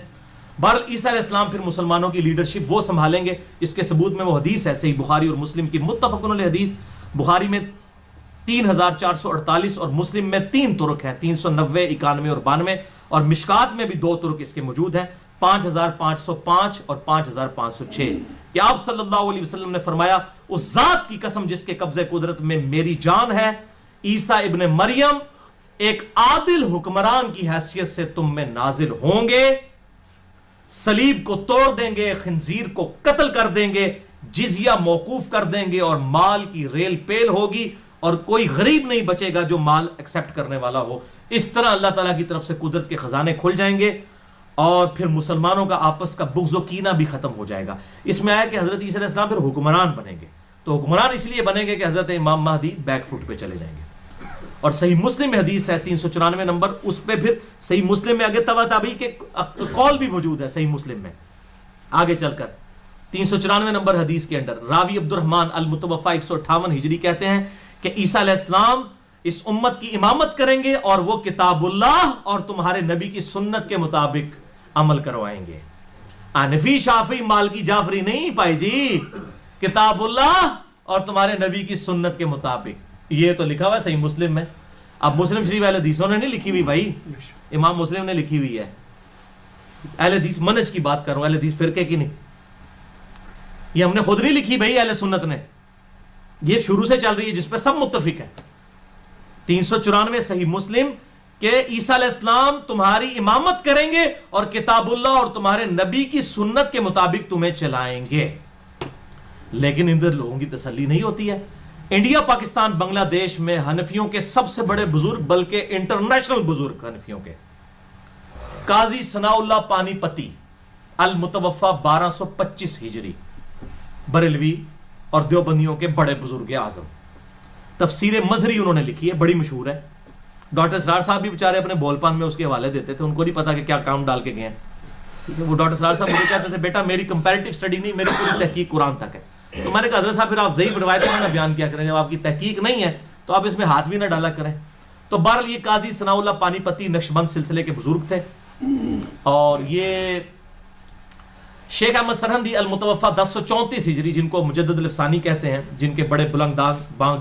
[SPEAKER 2] بہرحال عیسیٰ علیہ السلام پھر مسلمانوں کی لیڈرشپ وہ سنبھالیں گے. اس کے ثبوت میں وہ حدیث ہے صحیح بخاری اور مسلم کی متفق علیہ حدیث. بخاری میں 3448 اور مسلم میں 3 طرق ہیں، 390، 91 اور 92. اور مشکات میں بھی 2 طرق اس کے موجود ہیں، 5505 اور 5506. کہ آپ صلی اللہ علیہ وسلم نے فرمایا اس ذات کی قسم جس کے قبضے قدرت میں میری جان ہے، عیسیٰ ابن مریم ایک عادل حکمران کی حیثیت سے تم میں نازل ہوں گے، صلیب کو توڑ دیں گے، خنزیر کو قتل کر دیں گے، جزیہ موقوف کر دیں گے، اور مال کی ریل پیل ہوگی اور کوئی غریب نہیں بچے گا جو مال ایکسپٹ کرنے والا ہو. اس طرح اللہ تعالیٰ کی طرف سے قدرت کے خزانے کھل جائیں گے اور پھر مسلمانوں کا آپس کا بغض و کینہ بھی ختم ہو جائے گا. اس میں آیا کہ حضرت عیسیٰ علیہ السلام پھر حکمران بنیں گے. تو حکمران اس لیے بنیں گے کہ حضرت امام مہدی بیک فٹ پہ چلے جائیں گے. اور صحیح مسلم میں حدیث ہے 394 نمبر, اس پہ پھر صحیح مسلم میں آگے تبع تابعی کے قول بھی موجود ہے صحیح مسلم میں. آگے چل کر 394 نمبر حدیث کے اندر راوی عبد الرحمن المتوفا 158 ہجری کہتے ہیں کہ عیسیٰ علیہ السلام اس امت کی امامت کریں گے اور وہ کتاب اللہ اور تمہارے نبی کی سنت کے مطابق عمل کروائیں گے. حنفی شافعی مالکی جعفری نہیں پائی جی, کتاب اللہ اور تمہارے نبی کی سنت کے مطابق. یہ تو لکھا ہوا ہے صحیح مسلم میں. اب مسلم شریف اہل حدیثوں نے نہیں لکھی ہوئی بھائی, امام مسلم نے لکھی ہوئی ہے. اہل حدیث منہج کی بات کر رہا ہوں, اہل حدیث فرقے کی نہیں. یہ ہم نے خود نہیں لکھی بھائی اہل سنت نے, یہ شروع سے چل رہی ہے جس پہ سب متفق ہے. 394 صحیح مسلم کہ عیسیٰ علیہ السلام تمہاری امامت کریں گے اور کتاب اللہ اور تمہارے نبی کی سنت کے مطابق تمہیں چلائیں گے. لیکن ادھر لوگوں کی تسلی نہیں ہوتی ہے. انڈیا, پاکستان, بنگلہ دیش میں حنفیوں کے سب سے بڑے بزرگ, بلکہ انٹرنیشنل بزرگ حنفیوں کے, قاضی ثناء اللہ پانی پتی المتوفا 1225 ہجری, بریلوی اور دیوبندیوں کے بڑے بزرگ اعظم. تفسیر مظہری انہوں نے لکھی ہے, بڑی مشہور ہے. ڈاکٹر اسرار صاحب بھی بیچارے اپنے بول پان میں اس کے حوالے دیتے تھے, ان کو نہیں پتا کہ کیا کام ڈال کے گئے ہیں. وہ ڈاکٹر اسرار صاحب مجھے کہتے تھے بیٹا میری کمپیریٹیو سٹڈی نہیں, میری پوری تحقیق قرآن تک ہے. تو میں نے کہا حضرت صاحب پھر آپ ضعیف روایتوں میں بیان کیا کریں, جب آپ کی تحقیق نہیں ہے تو آپ اس میں ہاتھ بھی نہ ڈالا کریں. تو بہرحال یہ قاضی ثناء اللہ پانی پتی نقشبند سلسلے کے بزرگ تھے, اور یہ شیخ احمد سرہندی المتوفا 1034 ہجری, جن کو مجدد الافسانی کہتے ہیں, جن کے بڑے بلند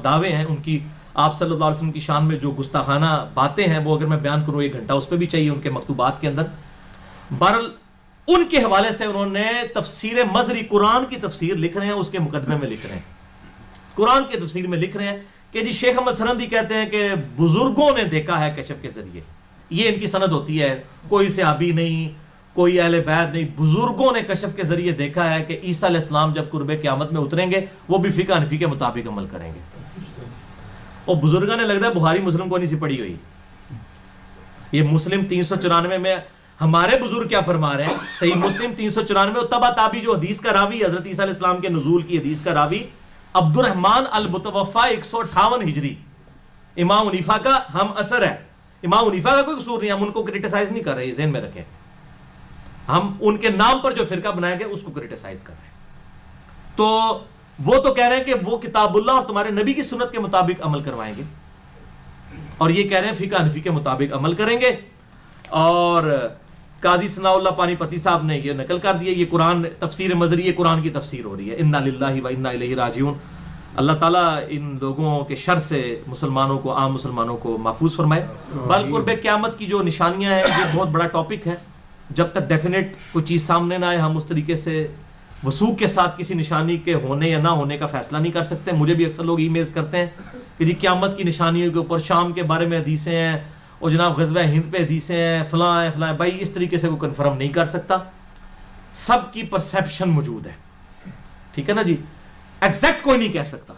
[SPEAKER 2] دعوے ہیں, ان کی آپ صلی اللہ علیہ وسلم کی شان میں جو گستاخانہ باتیں ہیں وہ اگر میں بیان کروں 1 گھنٹہ اس پہ بھی چاہیے ان کے مکتوبات کے اندر. بہرحال ان کے حوالے سے انہوں نے تفسیر مظہری, قرآن کی تفسیر لکھ رہے ہیں, اس کے مقدمے میں لکھ رہے ہیں, قرآن کی تفسیر میں لکھ رہے ہیں کہ جی شیخ احمد سرہندی کہتے ہیں کہ بزرگوں نے دیکھا ہے کشف کے ذریعے. یہ ان کی سند ہوتی ہے, کوئی صحابی نہیں, کوئی اہل بیت نہیں, بزرگوں نے کشف کے ذریعے دیکھا ہے کہ عیسیٰ علیہ السلام جب قرب قیامت میں اتریں گے وہ بھی فقہ حنفی کے مطابق عمل کریں گے. اور بزرگوں نے لگتا ہے بخاری مسلم کو نہیں سی پڑھی ہوئی. یہ مسلم 394 میں ہمارے بزرگ کیا فرما رہے ہیں, صحیح مسلم 394 اور تبع تابعی جو حدیث کا راوی, حضرت عیسیٰ علیہ السلام کے نزول کی حدیث کا راوی عبد الرحمن المتوفا 158 ہجری, امام حنیفہ کا ہم اثر ہے. امام حنیفہ کا کوئی قصور نہیں, ہم ان کو کرٹیسائز نہیں کر رہے, ذہن میں رکھیں. ہم ان کے نام پر جو فرقہ بنایا گیا اس کو کرٹیسائز کر رہے ہیں. تو وہ تو کہہ رہے ہیں کہ وہ کتاب اللہ اور تمہارے نبی کی سنت کے مطابق عمل کروائیں گے, اور یہ کہہ رہے ہیں فقہ حنفی کے مطابق عمل کریں گے. اور قاضی ثناء اللہ پانی پتی صاحب نے یہ نقل کر دیا, یہ قرآن تفسیر مظہری, یہ قرآن کی تفسیر ہو رہی ہے. انا للہ و انا الیہ راجعون. اللہ تعالیٰ ان لوگوں کے شر سے مسلمانوں کو, عام مسلمانوں کو محفوظ فرمائے. بل قرب قیامت کی جو نشانیاں ہیں یہ بہت بڑا ٹاپک ہے. جب تک ڈیفینیٹ کوئی چیز سامنے نہ آئے ہم اس طریقے سے وثوق کے ساتھ کسی نشانی کے ہونے یا نہ ہونے کا فیصلہ نہیں کر سکتے. مجھے بھی اکثر لوگ ای میلز کرتے ہیں کہ جی قیامت کی نشانیوں کے اوپر شام کے بارے میں حدیثیں ہیں, اور جناب غزوہ ہند پہ حدیثیں ہیں, فلاں ہے فلاں. بھائی اس طریقے سے وہ کنفرم نہیں کر سکتا, سب کی پرسیپشن موجود ہے, ٹھیک ہے نا جی. ایگزیکٹ کوئی نہیں کہہ سکتا,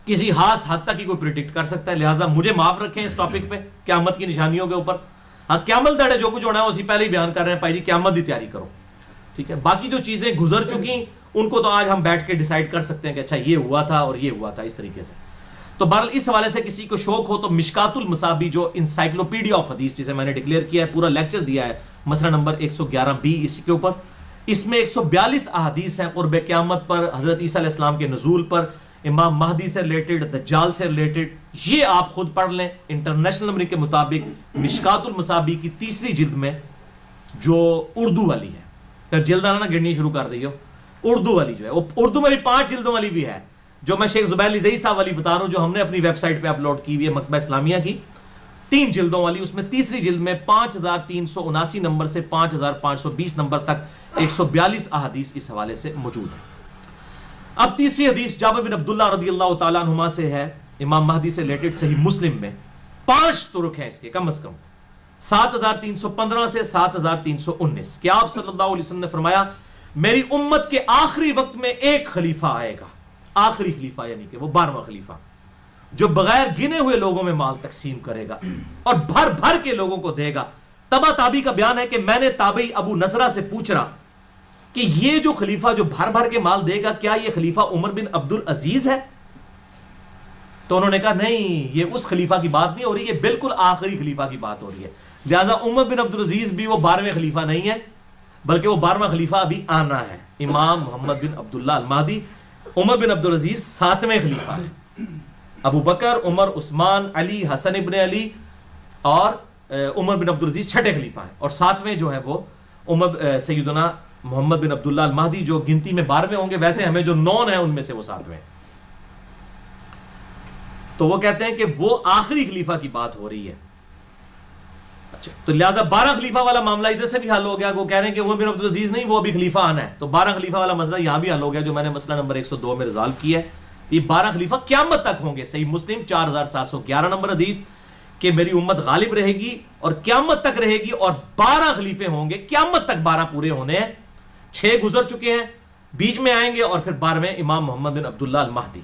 [SPEAKER 2] کسی خاص حد تک ہی کوئی پریڈکٹ کر سکتا ہے. لہٰذا مجھے معاف رکھیں اس ٹاپک پہ, قیامت کی نشانیوں کے اوپر. ہاں قیامت دڑے جو کچھ ہونا ہے اسی پہلے ہی بیان کر رہے ہیں, بھائی جی قیامت کی تیاری کرو, ٹھیک ہے. باقی جو چیزیں گزر چکی ان کو تو آج ہم بیٹھ کے ڈیسائیڈ کر سکتے ہیں کہ اچھا یہ ہوا تھا اور یہ ہوا تھا, اس طریقے سے. تو بہرحال اس حوالے سے کسی کو شوق ہو تو مشکات المصابی جو انسائکلوپیڈیا آف حدیث جسے میں نے ڈکلیئر کیا ہے, پورا لیکچر دیا ہے, مسئلہ نمبر 111B اسی کے اوپر. اس میں 142 احادیث ہیں قرب قیامت پر, حضرت عیسیٰ علیہ السلام کے نزول پر, امام مہدی سے ریلیٹڈ, دجال سے ریلیٹڈ. یہ آپ خود پڑھ لیں انٹرنیشنل نمبر کے مطابق مشکات المصابی کی 3ری جلد میں جو اردو والی ہے. پھر جلد آنا نا گننی شروع کر دیو, اردو والی جو ہے وہ اردو میں بھی 5 جلدوں والی بھی ہے, جو میں شیخ زبیر علی زئی صاحب والی بتا رہا ہوں, جو ہم نے اپنی ویب سائٹ پہ اپلوڈ کی ہوئی ہے, مکتبہ اسلامیہ کی 3 جلدوں والی. اس میں 3ری جلد میں 5379 نمبر سے 5520 نمبر تک 142 احادیث اس حوالے سے موجود ہیں. اب 3ری حدیث جابر بن عبداللہ رضی اللہ تعالیٰ عنہما سے ہے, امام مہدی سے ریلیٹڈ. صحیح مسلم میں 5 طرق ہیں اس کے, کم از کم 7315 سے 7319, کہ آپ صلی اللہ علیہ وسلم نے فرمایا میری امت کے آخری وقت میں ایک خلیفہ آئے گا, آخری خلیفہ یعنی کہ وہ 12واں خلیفہ, جو بغیر گنے ہوئے لوگوں میں مال تقسیم کرے گا اور بھر بھر کے لوگوں کو دے گا. تبع تابعی کا بیان ہے کہ میں نے تابعی ابو نضرہ سے پوچھ رہا کہ یہ جو خلیفہ جو بھر بھر کے مال دے گا کیا یہ خلیفہ عمر بن عبد العزیز ہے؟ تو انہوں نے کہا نہیں، یہ اس خلیفہ کی بات نہیں ہو رہی، یہ بالکل آخری خلیفہ کی بات ہو رہی ہے، لہذا عمر بن عبد العزیز بھی وہ 12ویں خلیفہ نہیں ہے، بلکہ وہ 12واں خلیفہ ابھی آنا ہے، امام محمد بن عبداللہ المہدی۔ عمر بن عبد العزیز 7ویں خلیفہ ہے، ابو بکر، عمر، عثمان، علی، حسن ابن علی اور عمر بن عبد العزیز 6 خلیفہ ہیں، اور 7ویں جو ہے وہ سیدنا محمد بن عبداللہ المہدی، جو گنتی میں 12ویں ہوں گے، ویسے ہمیں جو 9 ہیں ان میں سے وہ 7ویں۔ تو وہ کہتے ہیں کہ وہ آخری خلیفہ کی بات ہو رہی ہے۔ اچھا، تو لہذا 12 خلیفہ والا معاملہ ادھر سے بھی حل ہو گیا، وہ کہہ رہے ہیں کہ عمر بن عبد العزیز نہیں، وہ ابھی خلیفہ آنا ہے، تو 12 خلیفہ والا مسئلہ یہاں بھی حل ہو گیا، جو میں نے مسئلہ نمبر 102 میں ریزالو کیا ہے۔ یہ 12 خلیفہ قیامت تک ہوں گے، صحیح مسلم 4711 نمبر حدیث، کہ میری امت غالب رہے گی اور قیامت تک رہے گی، اور 12 خلیفے ہوں گے، قیامت تک 12 پورے ہونے ہیں، 6 گزر چکے ہیں، بیچ میں آئیں گے، اور پھر 12ویں امام محمد بن عبداللہ المہدی۔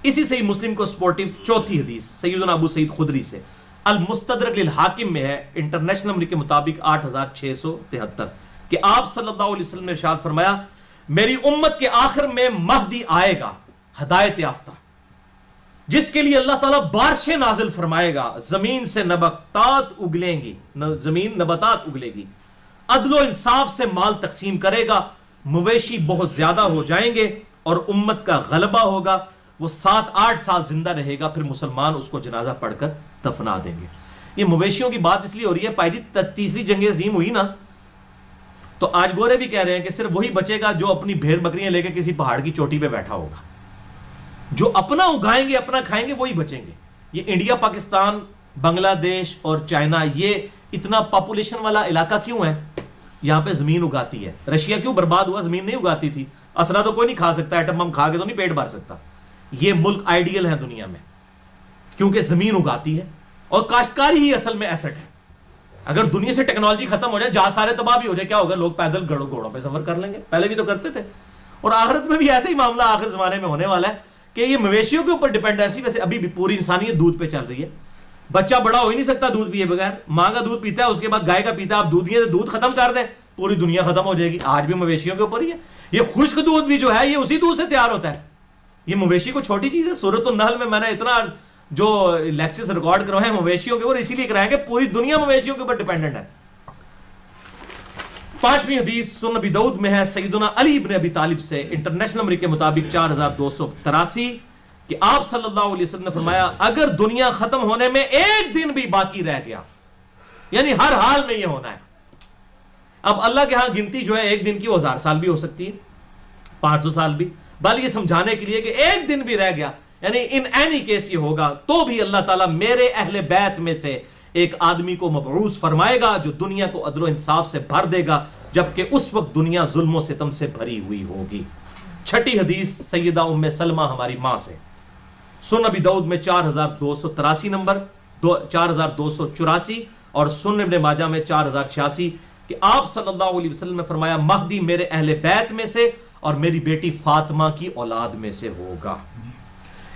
[SPEAKER 2] اسی صحیح مسلم کو سپورٹیو 4تھی حدیث سیدنا ابو سعید خدری سے، المستدرک للحاکم میں ہے، انٹرنیشنل نمبر کے مطابق 8673، کہ آپ صلی اللہ علیہ وسلم نے ارشاد فرمایا میری امت کے آخر میں مہدی آئے گا، ہدایت یافتہ، جس کے لیے اللہ تعالیٰ بارشیں نازل فرمائے گا، زمین سے نباتات اگلیں گی، زمین نباتات اگلے گی، عدل و انصاف سے مال تقسیم کرے گا، مویشی بہت زیادہ ہو جائیں گے، اور امت کا غلبہ ہوگا، وہ 7-8 سال زندہ رہے گا، پھر مسلمان اس کو جنازہ پڑھ کر دفنا دیں گے۔ یہ مویشیوں کی بات اس لیے ہو رہی ہے، پائی جی 3ری جنگ عظیم ہوئی نا، تو آج گورے بھی کہہ رہے ہیں کہ صرف وہی بچے گا جو اپنی بھیڑ بکریاں لے کے کسی پہاڑ کی چوٹی پہ بیٹھا ہوگا، جو اپنا اگائیں گے اپنا کھائیں گے وہی بچیں گے۔ یہ انڈیا، پاکستان، بنگلہ دیش اور چائنا، یہ اتنا پاپولیشن والا علاقہ کیوں ہے؟ یہاں پہ زمین اگاتی ہے۔ رشیا کیوں برباد ہوا؟ زمین نہیں اگاتی تھی، اسلحہ تو کوئی نہیں کھا سکتا، ایٹم بم کھا کے تو نہیں پیٹ بھر سکتا۔ یہ ملک آئیڈیل ہے دنیا میں کیونکہ زمین اگاتی ہے، اور کاشتکاری ہی اصل میں ایسٹ ہے۔ اگر دنیا سے ٹیکنالوجی ختم ہو جائے، جہاز سارے تباہ بھی ہو جائے، کیا ہوگا؟ لوگ پیدل گھوڑوں پہ سفر کر لیں گے، پہلے بھی تو کرتے تھے، اور آخرت میں بھی ایسے ہی معاملہ آخر زمانے میں ہونے والا ہے کہ یہ مویشیوں کے اوپر ڈیپینڈنسی ویسے ابھی بھی پوری انسانیت دودھ پہ چل رہی ہے۔ بچہ بڑا ہو ہی نہیں سکتا دودھ پیے بغیر، ماں کا دودھ پیتا ہے، اس کے بعد گائے کا پیتا ہے، آپ دودھ ختم کر دیں پوری دنیا ختم ہو جائے گی۔ آج بھی مویشیوں کے اوپر ہی ہے۔ یہ خشک دودھ بھی جو ہے یہ اسی دودھ سے تیار ہوتا ہے، یہ مویشی کو چھوٹی چیز ہے۔ سورۃ النحل میں نے اتنا جو لیکچرز ریکارڈ کروائے ہیں مویشیوں کے اوپر، اسی لیے کرائیں کہ پوری دنیا مویشیوں کے اوپر ڈیپینڈنٹ ہے۔ 5ویں حدیث سنن ابی داؤد میں ہے، سیدنا علی ابن ابی طالب سے، انٹرنیشنل نمبر کے مطابق 4283، کہ آپ صلی اللہ علیہ وسلم نے فرمایا اگر دنیا ختم ہونے میں ایک دن بھی باقی رہ گیا، یعنی ہر حال میں یہ ہونا ہے۔ اب اللہ کے ہاں گنتی جو ہے ایک دن کی وہ 1000 سال بھی ہو سکتی ہے، 500 سال بھی، بل یہ سمجھانے کے لیے کہ ایک دن بھی رہ گیا، یعنی ان اینی کیس یہ ہوگا، تو بھی اللہ تعالیٰ میرے اہل بیت میں سے ایک آدمی کو مبعوث فرمائے گا جو دنیا کو عدل و انصاف سے بھر دے گا، جبکہ اس وقت دنیا ظلم و ستم سے بھری ہوئی ہوگی۔ 6ٹھی حدیث سیدہ ام سلمہ ہماری ماں سے، سنن ابی داؤد میں 4283 نمبر، 4284، اور سنن ابن ماجہ میں 4086، کہ آپ صلی اللہ علیہ وسلم نے فرمایا مہدی میرے اہل بیت میں سے اور میری بیٹی فاطمہ کی اولاد میں سے ہوگا۔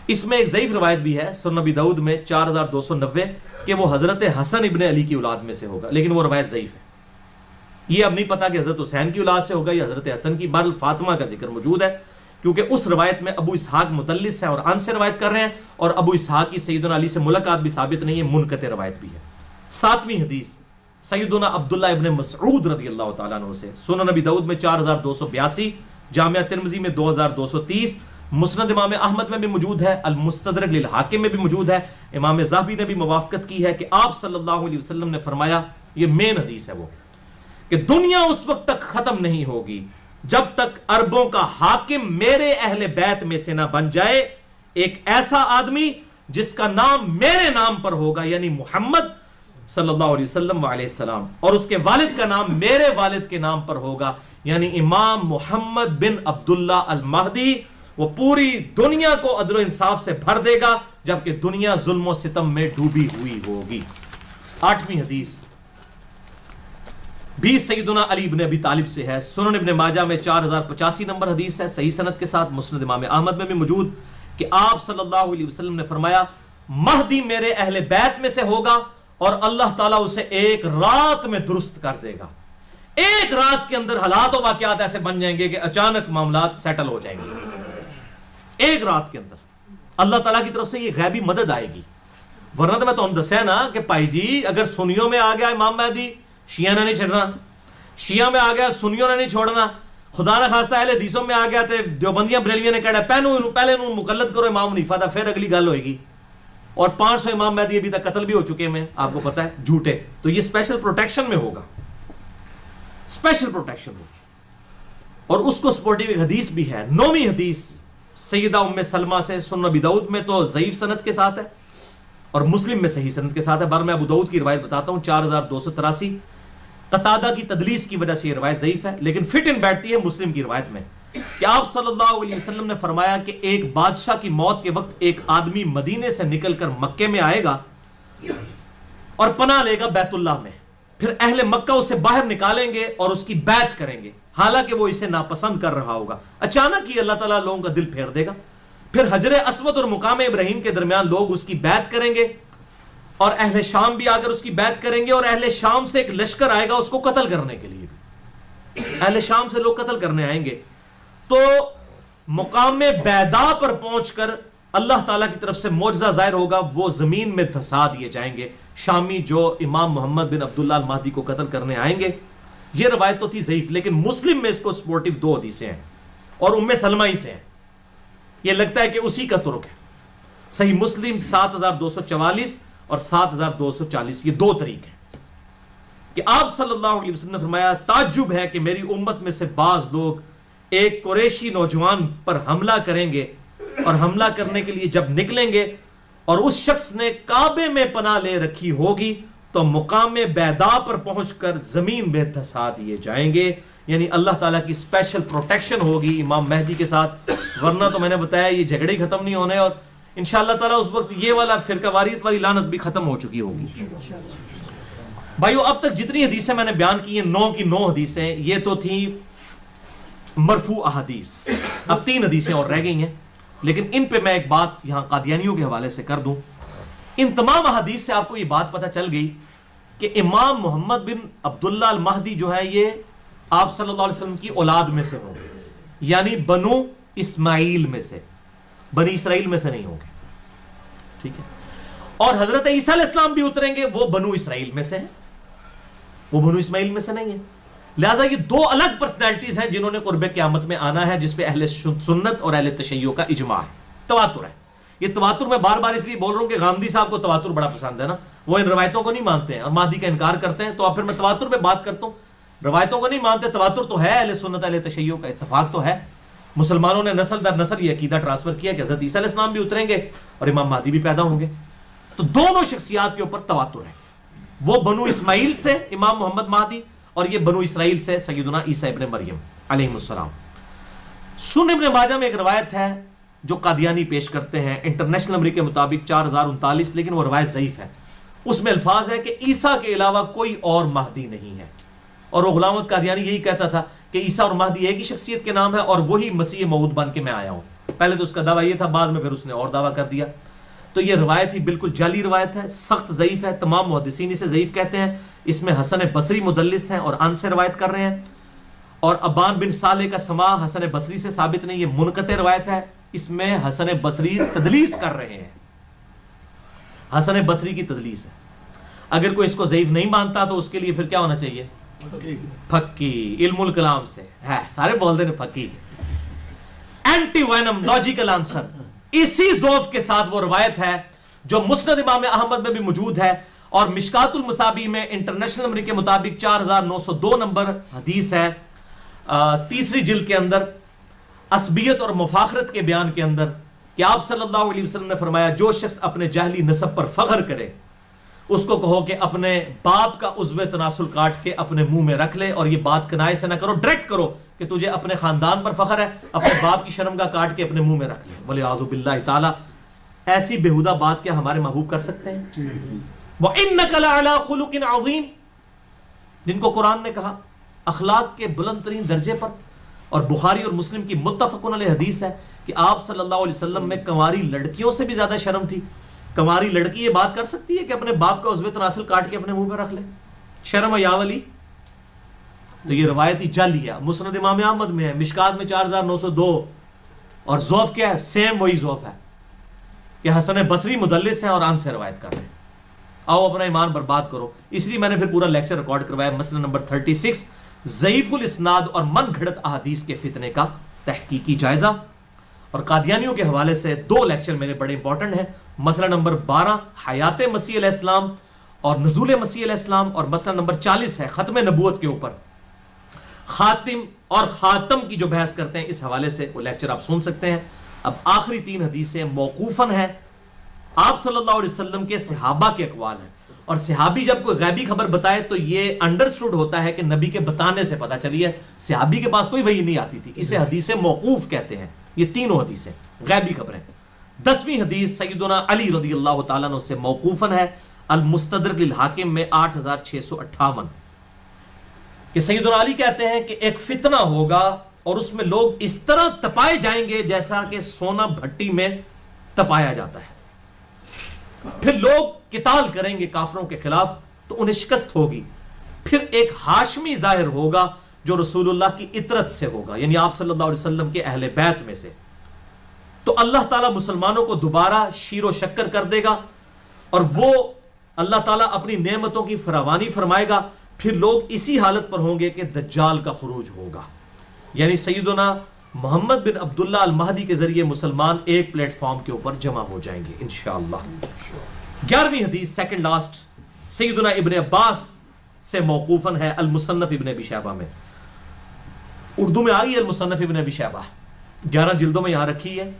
[SPEAKER 2] اس میں ایک ضعیف روایت بھی ہے سنن ابی داؤد میں 4290 کہ وہ حضرت حسن ابن علی کی اولاد میں سے ہوگا، لیکن وہ روایت ضعیف ہے۔ یہ اب نہیں پتا کہ حضرت حسین کی اولاد سے ہوگا یا حضرت حسن کی، بہرحال فاطمہ کا ذکر موجود ہے، کیونکہ اس روایت میں ابو اسحاق مدلس ہے اور ان سے روایت کر رہے ہیں، اور ابو اسحاق کی سیدنا علی سے ملاقات بھی ثابت نہیں ہے، منقطع روایت بھی ہے۔ 7ویں حدیث سیدنا عبداللہ ابن مسعود رضی اللہ تعالیٰ عنہ سے، سنن ابی داؤد میں 4282، جامعہ ترمذی میں 2230، مسند امام احمد میں بھی موجود ہے، المستدرک للحاکم میں بھی موجود ہے، امام ذہبی نے بھی موافقت کی ہے کہ آپ صلی اللہ علیہ وسلم نے فرمایا، یہ مین حدیث ہے وہ، کہ دنیا اس وقت تک ختم نہیں ہوگی جب تک عربوں کا حاکم میرے اہل بیت میں سے نہ بن جائے ایک ایسا آدمی جس کا نام میرے نام پر ہوگا، یعنی محمد صلی اللہ علیہ وسلم علیہ السلام، اور اس کے والد کا نام میرے والد کے نام پر ہوگا، یعنی امام محمد بن عبداللہ المہدی۔ وہ پوری دنیا کو عدل و انصاف سے بھر دے گا جبکہ دنیا ظلم و ستم میں ڈوبی ہوئی ہوگی۔ 8ویں حدیث بھی سیدنا علی بن ابی طالب سے ہے، سنن ابن ماجہ میں 4085 نمبر حدیث ہے، صحیح سند کے ساتھ، مسند امام احمد میں بھی موجود، کہ آپ صلی اللہ علیہ وسلم نے فرمایا مہدی میرے اہل بیت میں سے ہوگا اور اللہ تعالیٰ اسے ایک رات میں درست کر دے گا۔ ایک رات کے اندر حالات و واقعات ایسے بن جائیں گے کہ اچانک معاملات سیٹل ہو جائیں گے، ایک رات کے اندر اللہ تعالیٰ کی طرف سے یہ غیبی مدد آئے گی. ورنہ تو میں تو دسیا نا کہ بھائی جی اگر سنیوں میں آ گیا امام مہدی شیعہ نے نہیں چھڑنا، شیعہ میں آ گیا سنیوں نے نہیں چھوڑنا، خدا نہ خواستہ اہل حدیثوں میں آ گیا تو دیوبندیاں بریلویاں نے کہا پہلے انہوں مقلد کرو امام حنیفہ دا، پھر اگلی گل ہوئے گی. اور 500 امام مہدی ابھی تک قتل بھی ہو چکے ہیں آپ کو پتا ہے، جھوٹے. تو یہ اسپیشل پروٹیکشن میں ہوگا، اسپیشل پروٹیکشن ہوگی. اور اس کو سپورٹیو ایک حدیث بھی ہے، 9ویں حدیث سیدہ ام سلمہ سے، سنن ابی داؤد میں تو ضعیف سند کے ساتھ ہے اور مسلم میں صحیح سند کے ساتھ ہے. بار میں ابو داؤد کی روایت بتاتا ہوں 4283. قتادہ کی تدلیس کی وجہ سے یہ روایت ضعیف ہے لیکن فٹ ان بیٹھتی ہے مسلم کی روایت میں کہ آپ صلی اللہ علیہ وسلم نے فرمایا کہ ایک بادشاہ کی موت کے وقت ایک آدمی مدینے سے نکل کر مکے میں آئے گا اور پناہ لے گا بیت اللہ میں. پھر اہل مکہ اسے باہر نکالیں گے اور اس کی بیعت کریں گے حالانکہ وہ اسے ناپسند کر رہا ہوگا. اچانک ہی اللہ تعالیٰ لوگوں کا دل پھیر دے گا. پھر حجر اسود اور مقام ابراہیم کے درمیان لوگ اس کی بیعت کریں گے اور اہل شام بھی آ کر اس کی بیعت کریں گے اور اہل شام سے ایک لشکر آئے گا اس کو قتل کرنے کے لیے بھی. اہل شام سے لوگ قتل کرنے آئیں گے تو مقام بیدا پر پہنچ کر اللہ تعالیٰ کی طرف سے معجزہ ظاہر ہوگا، وہ زمین میں دھسا دیے جائیں گے شامی جو امام محمد بن عبداللہ المہدی کو قتل کرنے آئیں گے. یہ روایت تو تھی ضعیف لیکن مسلم میں اس کو سپورٹیو 2 حدیثیں ہیں اور ام سلمہ ہی سے ہیں. یہ لگتا ہے کہ اسی کا ترک ہے. صحیح مسلم 7244 اور 7240 یہ 2 طریق ہیں کہ آپ صلی اللہ علیہ وسلم نے فرمایا تعجب ہے کہ میری امت میں سے بعض لوگ ایک قریشی نوجوان پر حملہ کریں گے اور حملہ کرنے کے لیے جب نکلیں گے اور اس شخص نے کعبے میں پناہ لے رکھی ہوگی تو مقام بیدا پر پہنچ کر زمین میں دھسا دیے جائیں گے. یعنی اللہ تعالیٰ کی اسپیشل پروٹیکشن ہوگی امام مہدی کے ساتھ. ورنہ تو میں نے بتایا یہ جھگڑے ختم نہیں ہونے اور انشاءاللہ تعالیٰ اس وقت یہ والا فرقہ واریت والی لعنت بھی ختم ہو چکی ہوگی. بھائیو اب تک جتنی حدیثیں میں نے بیان کی ہیں 9 کی 9 حدیثیں یہ تو تھیں مرفوع احادیث. اب 3 حدیثیں اور رہ گئی ہیں لیکن ان پہ میں ایک بات یہاں قادیانیوں کے حوالے سے کر دوں. ان تمام احادیث سے آپ کو یہ بات پتہ چل گئی کہ امام محمد بن عبداللہ المہدی جو ہے یہ آپ صلی اللہ علیہ وسلم کی اولاد میں سے ہوں گے، یعنی بنو اسماعیل میں سے، بنی اسرائیل میں سے نہیں ہوں گے. ٹھیک ہے. اور حضرت عیسیٰ علیہ السلام بھی اتریں گے وہ بنو اسرائیل میں سے ہیں، وہ بنو اسماعیل میں سے نہیں ہیں. لہٰذا یہ 2 الگ پرسنالٹیز ہیں جنہوں نے قرب قیامت میں آنا ہے جس پہ اہل سنت اور اہل تشیع کا اجماع ہے. تواتر ہے. یہ تواتر میں بار بار اس لیے بول رہا ہوں کہ غامدی صاحب کو تواتر بڑا پسند ہے نا، وہ ان روایتوں کو نہیں مانتے ہیں اور مہدی کا انکار کرتے ہیں. تو اب پھر میں تواتر پہ بات کرتا ہوں. روایتوں کو نہیں مانتے، تواتر تو ہے، اہل سنت اہل تشیع کا اتفاق تو ہے. مسلمانوں نے نسل در نسل یہ عقیدہ ٹرانسفر کیا کہ حضرت عیسیٰ علیہ السلام بھی اتریں گے اور امام مہدی بھی پیدا ہوں گے. تو دونوں شخصیات کے اوپر تواتر ہے. وہ بنو اسماعیل سے امام محمد مہدی اور یہ بنو اسرائیل سے سیدنا عیسیٰ ابن مریم علیہ السلام. سنن ابن ماجہ میں ایک روایت ہے جو قادیانی پیش کرتے ہیں انٹرنیشنل نمبر کے مطابق 4039 لیکن وہ روایت ضعیف ہے. اس میں الفاظ ہے کہ عیسیٰ کے علاوہ کوئی اور مہدی نہیں ہے. اور وہ غلام احمد قادیانی یہی کہتا تھا کہ عیسیٰ اور مہدی ایک ہی شخصیت کے نام ہے اور وہی مسیح موعود بن کے میں آیا ہوں. پہلے تو اس کا دعویٰ یہ تھا، بعد میں پھر اس نے اور دعویٰ کر دیا. تو یہ روایت ہی بالکل جعلی روایت ہے، سخت ضعیف ہے. تمام محدثین اسے ضعیف کہتے ہیں. اس میں حسن بصری مدلس ہیں اور ان سے روایت کر رہے ہیں. اور ابان بن صالح کا سماع حسن بصری سے ثابت نہیں، یہ منقطع روایت ہے. اس میں حسن بصری تدلیس کر رہے ہیں، حسن بصری کی تدلیس ہے. اگر کوئی اس کو ضعیف نہیں مانتا تو اس کے لیے پھر کیا ہونا چاہیے؟ پھکی. علم الکلام سے ہے، سارے بولتے ہیں پھکی. Anti venom logical answer. اسی ضعف کے ساتھ وہ روایت ہے جو مسند امام احمد میں بھی موجود ہے اور مشکات المصابیح میں انٹرنیشنل نمبر کے مطابق 4902 نمبر حدیث ہے، 3 جلد کے اندر عصبیت اور مفاخرت کے بیان کے اندر کہ آپ صلی اللہ علیہ وسلم نے فرمایا جو شخص اپنے جاہلی نسب پر فخر کرے اس کو کہو کہ اپنے باپ کا عضو تناسل کاٹ کے اپنے منہ میں رکھ لے. اور یہ بات کنائے سے نہ کرو، ڈائریکٹ کرو کہ تجھے اپنے خاندان پر فخر ہے، اپنے باپ کی شرمگاہ کاٹ کے اپنے منہ میں رکھ لے. وَلِعَاذُ بِاللَّهِ تعالیٰ ایسی بےہودہ بات کیا ہمارے محبوب کر سکتے ہیں؟ وَإِنَّكَ لَعَلَىٰ خُلُقٍ عَظِيمٍ، جن کو قرآن نے کہا اخلاق کے بلند ترین درجے پر. اور بخاری اور مسلم کی متفقن علیہ حدیث ہے کہ آپ صلی اللہ علیہ وسلم میں کنواری لڑکیوں سے بھی زیادہ شرم تھی. کنواری لڑکی یہ بات کر سکتی ہے کہ اپنے باپ کا عضو تناسل کاٹ کے اپنے منہ پہ رکھ لے؟ شرم یا ولی. تو یہ روایتی جعلی ہے. مسند امام احمد میں ہے, مشکات میں 4902, اور ضعف کیا ہے؟ سیم وہی ضعف ہے کہ حسن بصری مدلس ہیں اور ان سے روایت کر رہے ہیں. آؤ اپنا ایمان برباد کرو. اس لیے میں نے پھر پورا لیکچر ریکارڈ کروایا. مسئلہ نمبر 36, ضعیف الاسناد اور من گھڑت احادیث کے فتنے کا تحقیقی جائزہ. اور قادیانیوں کے حوالے سے 2 لیکچر میرے بڑے امپورٹنٹ ہیں. مسئلہ نمبر 12 حیات مسیح علیہ السلام اور نزول مسیح علیہ السلام, اور مسئلہ نمبر 40 ہے ختم نبوت کے اوپر. خاتم اور خاتم کی جو بحث کرتے ہیں اس حوالے سے وہ لیکچر آپ سن سکتے ہیں. اب آخری 3 حدیثیں موقوفاً ہیں, آپ صلی اللہ علیہ وسلم کے صحابہ کے اقوال ہیں. اور صحابی جب کوئی غیبی خبر بتائے تو یہ انڈرسٹوڈ ہوتا ہے کہ نبی کے بتانے سے پتہ چلی ہے. صحابی کے پاس کوئی وحی نہیں آتی تھی, اسے حدیث موقوف کہتے ہیں. یہ تینوں حدیثیں غیبی خبریں. 10ویں حدیث سیدنا علی رضی اللہ تعالیٰ عنہ سے موقوفاً ہے, المستدرک للحاکم میں 8658, کہ سیدنا علی کہتے ہیں کہ ایک فتنہ ہوگا اور اس میں لوگ اس طرح تپائے جائیں گے جیسا کہ سونا بھٹی میں تپایا جاتا ہے. پھر لوگ قتال کریں گے کافروں کے خلاف تو انہیں شکست ہوگی. پھر ایک ہاشمی ظاہر ہوگا جو رسول اللہ کی اطرت سے ہوگا, یعنی آپ صلی اللہ علیہ وسلم کے اہل بیت میں سے. تو اللہ تعالیٰ مسلمانوں کو دوبارہ شیر و شکر کر دے گا اور وہ اللہ تعالیٰ اپنی نعمتوں کی فراوانی فرمائے گا. پھر لوگ اسی حالت پر ہوں گے کہ دجال کا خروج ہوگا, یعنی سیدنا محمد بن عبداللہ المہدی کے ذریعے مسلمان ایک پلیٹ فارم کے اوپر جمع ہو جائیں گے انشاءاللہ. 11ویں حدیث سیکنڈ لاسٹ سیدنا ابن عباس سے موقوفاً ہے, المصنف ابن ابی شیبہ میں. اردو میں آئی ہے المصنف ابن ابی شیبہ, 11 جلدوں میں یہاں رکھی ہے.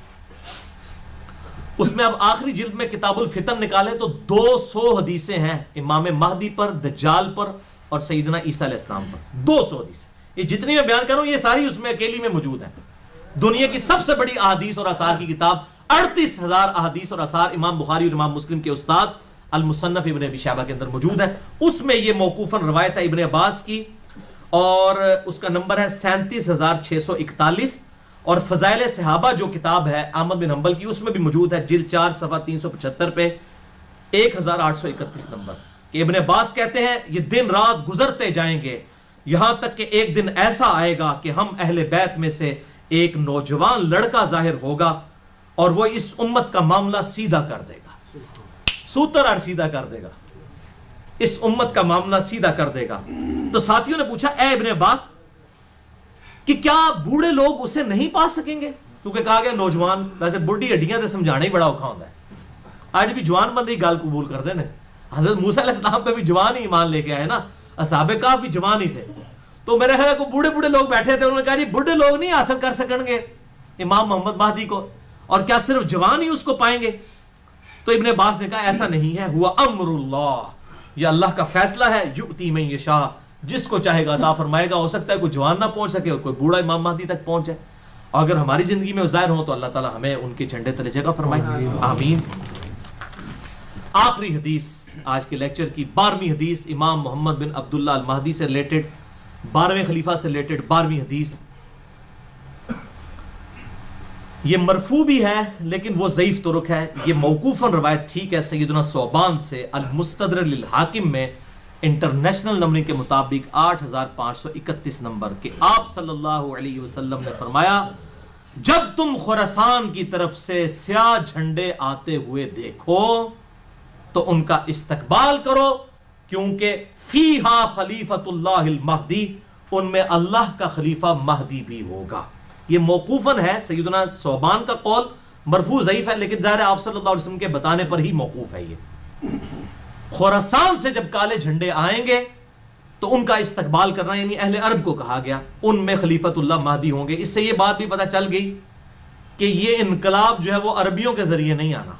[SPEAKER 2] اس میں اب آخری جلد میں کتاب الفتن نکالیں تو 200 حدیثیں ہیں امام مہدی پر, دجال پر اور سیدنا عیسیٰ علیہ السلام پر. 200 حدیثیں. یہ جتنی میں بیان کروں یہ ساری اس میں اکیلی میں موجود ہیں. دنیا کی سب سے بڑی احادیث اور آثار کی کتاب, 38,000 احادیث اور آثار امام بخاری اور امام مسلم کے استاد المصنف ابن ابی شیبہ کے اندر موجود ہے. اس میں یہ موقوفاً روایت ہے ابن عباس کی اور اس کا نمبر ہے 37,641. اور فضائل صحابہ جو کتاب ہے احمد بن حنبل کی, اس میں بھی موجود ہے جلد 4 صفحہ 375 پہ 1831 نمبر, کہ ابن عباس کہتے ہیں یہ دن رات گزرتے جائیں گے یہاں تک کہ ایک دن ایسا آئے گا کہ ہم اہل بیت میں سے ایک نوجوان لڑکا ظاہر ہوگا اور وہ اس امت کا معاملہ سیدھا کر دے گا, سوتر اور سیدھا کر دے گا, اس امت کا معاملہ سیدھا کر دے گا. تو ساتھیوں نے پوچھا اے ابن عباس کہ کیا بوڑھے لوگ اسے نہیں پا سکیں گے, کیونکہ کہا گیا نوجوان, ویسے بڑھی ہڈیاں سے سمجھانا ہی بڑا اوکھا ہوتا ہے. آج بھی جوان بندے گال قبول کر دے نا, حضرت موسیٰ علیہ السلام پہ بھی جوان ہی ایمان لے کے آئے نا, اصحاب کہف بھی جوان ہی تھے. تو میرے خیال کو بوڑھے لوگ بیٹھے تھے, انہوں نے کہا جی بوڑھے لوگ نہیں حاصل کر سکیں گے امام محمد مہدی کو, اور کیا صرف جوان ہی اس کو پائیں گے؟ تو ابن عباس نے کہا ایسا نہیں ہے, ہوا امر اللہ, یہ اللہ کا فیصلہ ہے, یؤتی من یشاء, جس کو چاہے گا عطا فرمائے گا. ہو سکتا ہے کوئی جوان نہ پہنچ سکے اور کوئی بوڑھا امام مہدی تک پہنچ جائے. اگر ہماری زندگی میں ظاہر ہوں تو اللہ تعالی ہمیں ان کے جھنڈے تلے جگہ فرمائے, آمین. آخری حدیث آج کے لیکچر کی 12ویں حدیث امام محمد بن عبداللہ المہدی سے ریلیٹڈ, 12ویں خلیفہ سے ریلیٹڈ 12ویں حدیث. یہ مرفوع بھی ہے لیکن وہ ضعیف طرق ہے. یہ موقوفاً روایت ٹھیک ہے سیدنا ثوبان سے المستدرک للحاکم میں انٹرنیشنل نمبرنگ کے مطابق 8531 نمبر, کہ آپ صلی اللہ علیہ وسلم نے فرمایا جب تم خراسان کی طرف سے سیاہ جھنڈے آتے ہوئے دیکھو تو ان کا استقبال کرو, کیونکہ فیہا خلیفۃ اللہ المہدی, ان میں اللہ کا خلیفہ مہدی بھی ہوگا. یہ موقوفاً ہے سیدنا ثوبان کا قول, مرفوع ضعیف ہے لیکن ظاہر آپ صلی اللہ علیہ وسلم کے بتانے پر ہی موقوف ہے. یہ خراسان سے جب کالے جھنڈے آئیں گے تو ان کا استقبال کرنا, یعنی اہل عرب کو کہا گیا, ان میں خلیفۃ اللہ مہدی ہوں گے. اس سے یہ بات بھی پتہ چل گئی کہ یہ انقلاب جو ہے وہ عربیوں کے ذریعے نہیں آنا,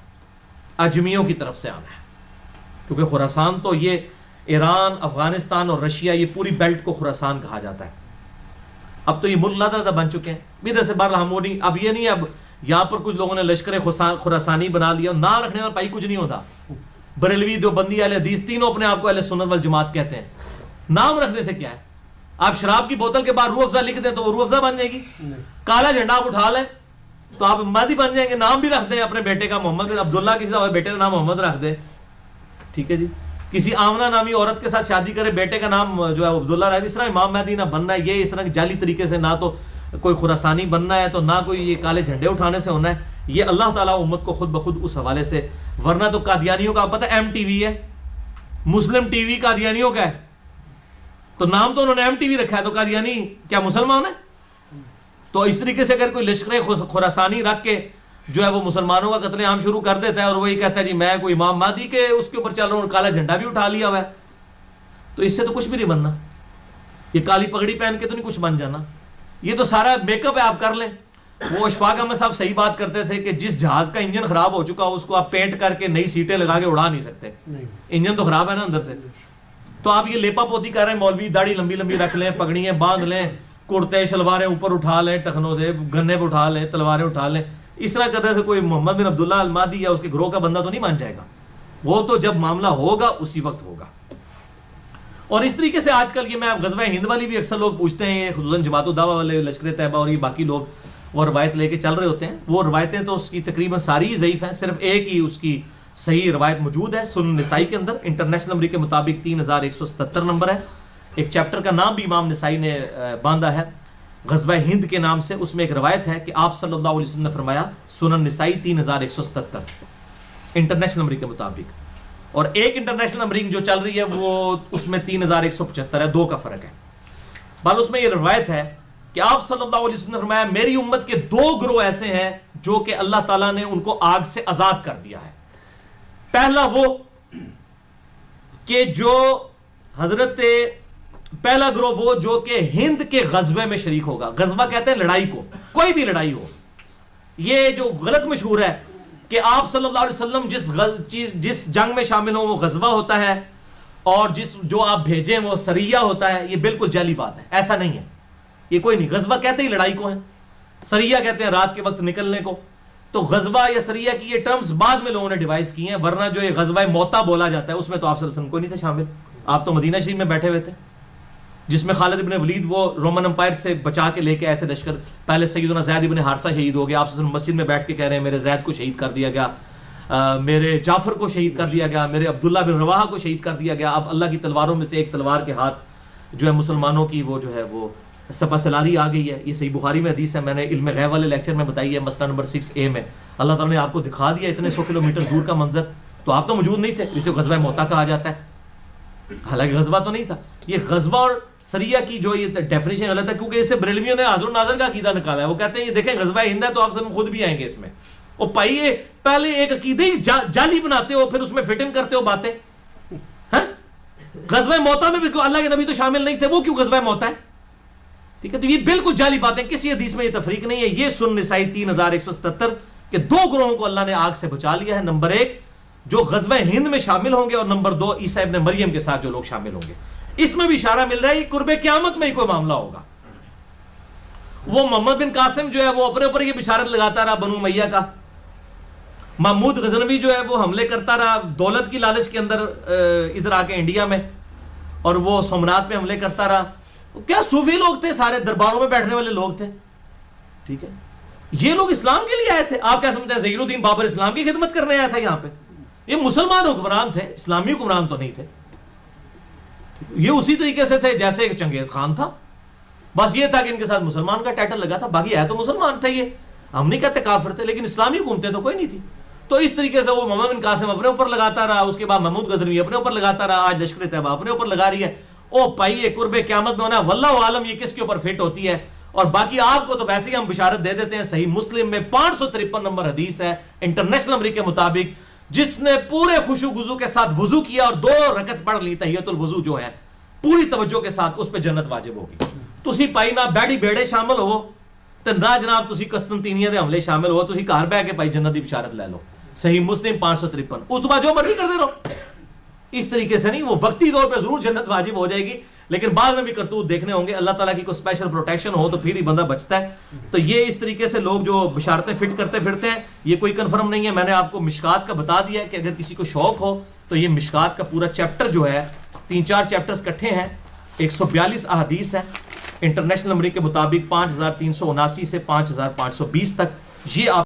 [SPEAKER 2] اجمیوں کی طرف سے آنا ہے, کیونکہ خراسان تو یہ ایران, افغانستان اور رشیا, یہ پوری بیلٹ کو خراسان کہا جاتا ہے. اب تو یہ ملک لادہ بن چکے ہیں ادھر سے بارہ ہمونی. اب یہ نہیں, اب یہاں پر کچھ لوگوں نے لشکر خراسانی بنا لیا, نام رکھنے والا پائی کچھ نہیں ہوتا. بریلوی, دیوبندی, اہل حدیث تینوں اپنے آپ کو اہل سنت والجماعت کہتے ہیں. نام رکھنے سے کیا ہے؟ آپ شراب کی بوتل کے بعد روح افزا لکھ دیں تو وہ روح افزا بن جائے گی. کالا جھنڈا آپ اٹھا لیں تو آپ مہدی بن جائیں گے. نام بھی رکھ دیں اپنے بیٹے کا محمد بن عبداللہ, کسی بیٹے کا نام محمد رکھ دیں, ٹھیک ہے جی, کسی آمنہ نامی عورت کے ساتھ شادی کرے, بیٹے کا نام جو ہے عبداللہ رہے, اس طرح امام مہدی نہ بننا ہے, یہ اس طرح جعلی طریقے سے نہ تو کوئی خراسانی بننا ہے, تو نہ کوئی یہ کالے جھنڈے اٹھانے سے ہونا ہے. یہ اللہ تعالیٰ امت کو خود بخود اس حوالے سے, ورنہ تو قادیانیوں کا آپ پتہ ایم ٹی وی ہے, مسلم ٹی وی قادیانیوں کا ہے, تو نام تو انہوں نے ایم ٹی وی رکھا ہے, تو قادیانی کیا مسلمان ہے؟ تو اس طریقے سے اگر کوئی لشکر خراسانی رکھ کے جو ہے وہ مسلمانوں کا قتل عام شروع کر دیتا ہے, اور وہی کہتا ہے جی میں کوئی امام مہدی کے اس کے اوپر چل رہا ہوں, کالا جھنڈا بھی اٹھا لیا ہوا ہے, تو اس سے تو کچھ بھی نہیں بننا. یہ کالی پگڑی پہن کے تو نہیں کچھ بن جانا, یہ تو سارا میک اپ ہے, آپ کر لیں. وہ اشفاق احمد صاحب صحیح بات کرتے تھے کہ جس جہاز کا انجن خراب ہو چکا اس کو آپ پینٹ کر کے نئی سیٹیں لگا کے اڑا نہیں سکتے, انجن تو خراب ہے نا اندر سے. تو آپ یہ لیپا پوتی کر رہے ہیں, مولوی داڑھی لمبی لمبی رکھ لیں, پگڑیاں باندھ لیں, کرتے شلواریں اوپر اٹھا لیں, ٹخنوں سے گنے پہ اٹھا لیں, تلواریں اٹھا لیں, اس طرح کرنے سے کوئی محمد بن عبداللہ المہدی یا اس کے گروہ کا بندہ تو نہیں مان جائے گا. وہ تو جب معاملہ ہوگا اسی وقت ہوگا. اور اس طریقے سے آج کل یہ میں غزوہ ہند والی بھی اکثر لوگ پوچھتے ہیں, خصوصاً جماعت الدعوہ والے, لشکر طیبہ اور یہ باقی لوگ وہ روایت لے کے چل رہے ہوتے ہیں. وہ روایتیں تو اس کی تقریباً ساری ہی ضعیف ہیں, صرف ایک ہی اس کی صحیح روایت موجود ہے سنن نسائی کے اندر, انٹرنیشنل نمبر کے مطابق 3177 نمبر ہے. ایک چیپٹر کا نام بھی امام نسائی نے باندھا ہے غزوہ ہند کے نام سے. اس میں ایک روایت ہے کہ آپ صلی اللہ علیہ وسلم نے فرمایا, سنن نسائی 3177 انٹرنیشنل نمبر کے مطابق, اور ایک انٹرنیشنل نمبرنگ جو چل رہی ہے وہ اس میں 3175 ہے, 2 کا فرق ہے. بل اس میں یہ روایت ہے کہ آپ صلی اللہ علیہ وسلم نے فرمایا میری امت کے 2 گروہ ایسے ہیں جو کہ اللہ تعالیٰ نے ان کو آگ سے آزاد کر دیا ہے. پہلا وہ کہ جو پہلا گروہ وہ جو کہ ہند کے غزوے میں شریک ہوگا. غزوہ کہتے ہیں لڑائی کو, کوئی بھی لڑائی ہو. یہ جو غلط مشہور ہے کہ آپ صلی اللہ علیہ وسلم جس جنگ میں شامل ہوں وہ غزوہ ہوتا ہے, اور جو آپ بھیجیں وہ سریہ ہوتا ہے. یہ بالکل جعلی بات ہے, ایسا نہیں ہے, یہ کوئی نہیں. غزوہ کہتے ہی لڑائی کو ہے, سریہ کہتے ہیں رات کے وقت نکلنے کو. تو غزوہ یا سریہ کی یہ ٹرمز بعد میں لوگوں نے ڈیوائز کی ہیں, ورنہ جو یہ غزوہ موتا بولا جاتا ہے اس میں تو آپ صلی اللہ علیہ وسلم کوئی نہیں تھے شامل. آپ تو مدینہ شریف میں بیٹھے ہوئے تھے, جس میں خالد ابن ولید وہ رومن امپائر سے بچا کے لے کے آئے تھے لشکر. پہلے سیدنا زید ابن حارثہ شہید ہو گیا, آپ صلی اللہ علیہ وسلم مسجد میں بیٹھ کے کہہ رہے ہیں میرے زید کو شہید کر دیا گیا, میرے جعفر کو شہید کر دیا گیا, میرے عبداللہ بن رواحہ کو شہید کر دیا گیا. اب اللہ کی تلواروں میں سے ایک تلوار کے ہاتھ جو ہے مسلمانوں کی وہ جو ہے وہ سپہ سلاری آ گئی ہے. یہ صحیح بخاری میں حدیث ہے, میں نے علم غیب والے لیکچر میں بتائی ہے, مسئلہ نمبر 6A میں. اللہ تعالیٰ نے آپ کو دکھا دیا اتنے 100 کلومیٹر دور کا منظر, تو آپ تو موجود نہیں تھے, جسے غزوہ موتا کہا جاتا ہے. حالانکہ غزوہ تو نہیں تھا. یہ غزوہ اور سریہ کی جو یہ ڈیفینیشن غلط ہے, کیونکہ اسے بریلویوں نے حاضر و ناظر کا عقیدہ نکالا ہے. وہ کہتے ہیں یہ دیکھیں غزوہ ہند ہے تو آپ سب خود بھی آئیں گے اس میں. اور پائی پہلے ایک عقیدے ہی جعلی بناتے ہو, پھر اس میں فٹنگ کرتے ہو باتیں. غزوہ موتا میں بھی اللہ کے نبی تو شامل نہیں تھے, وہ کیوں غزوہ موتا ہے؟ ٹھیک ہے, تو یہ بالکل جعلی باتیں, کسی حدیث میں یہ تفریق نہیں ہے. یہ سنن نسائی 3177 کہ 2 گروہوں کو اللہ نے آگ سے بچا لیا ہے. نمبر 1 جو غزوہ ہند میں شامل ہوں گے, اور نمبر 2 عیسیٰ ابن مریم کے ساتھ جو لوگ شامل ہوں گے. اس میں بھی اشارہ مل رہا ہے قرب قیامت میں ہی کوئی معاملہ ہوگا. وہ محمد بن قاسم جو ہے وہ اپنے اوپر یہ بشارت لگاتا رہا بنو امیہ کا. محمود غزنوی جو ہے وہ حملے کرتا رہا دولت کی لالچ کے اندر ادھر آ کے انڈیا میں, اور وہ سومنات پہ حملے کرتا رہا. کیا صوفی لوگ تھے, سارے درباروں میں بیٹھنے والے لوگ تھے. ٹھیک ہے, یہ لوگ اسلام کے لیے آئے تھے. آپ کیا سمجھتے ہیں ظہیر الدین بابر اسلام کی خدمت کرنے آیا تھا یہاں پہ؟ یہ مسلمان حکمران تھے, اسلامی حکمران تو نہیں تھے. یہ اسی طریقے سے تھے جیسے چنگیز خان تھا, بس یہ تھا کہ ان کے ساتھ مسلمان کا ٹائٹل لگا تھا, باقی ہے تو مسلمان تھے. یہ ہم نہیں کہتے کافر تھے, لیکن اسلامی حکومتیں تو کوئی نہیں تھی. تو اس طریقے سے وہ محمد بن قاسم اپنے اوپر لگاتا رہا, اس کے بعد محمود غزنوی اپنے اوپر لگاتا رہا, آج لشکر طیبہ اپنے اوپر لگا رہی ہے. او پائیے قرب قیامت میں ہونا, واللہ عالم یہ کس کے اوپر فٹ ہوتی ہے. اور باقی آپ کو تو ویسے ہی ہم بشارت دے دیتے ہیں. صحیح مسلم میں 553 نمبر حدیث ہے انٹرنیشنل نمبر کے مطابق, جس نے پورے خشوع وضو کے ساتھ وضو کیا اور 2 رکعت پڑھ لی تحیۃ الوضو جو ہے پوری توجہ کے ساتھ, اس پہ جنت واجب ہوگی. تسی پائی نہ بیڑی بیڑے شامل ہو تے نہ جناب تسی قسطنطینیہ دے حملے شامل ہو, تسی گھر بیٹھ کے پائی جنت دی بشارت لے لو. صحیح مسلم 553. اس تو بعد جو مرضی کر دے رہو. اس طریقے سے نہیں, وہ وقتی طور پہ ضرور جنت واجب ہو جائے گی, لیکن بعد میں بھی کرتوت دیکھنے ہوں گے. اللہ تعالیٰ کی کوئی اسپیشل پروٹیکشن ہو تو پھر ہی بندہ بچتا ہے. تو یہ اس طریقے سے لوگ جو بشارتیں فٹ کرتے پھرتے ہیں, یہ کوئی کنفرم نہیں ہے. میں نے آپ کو مشکات کا بتا دیا ہے کہ اگر کسی کو شوق ہو تو یہ مشکات کا پورا چیپٹر جو ہے 3-4 چیپٹرز کٹھے ہیں, 142 احادیث ہیں انٹرنیشنل نمبر کے مطابق 5379 سے 5520 تک. یہ آپ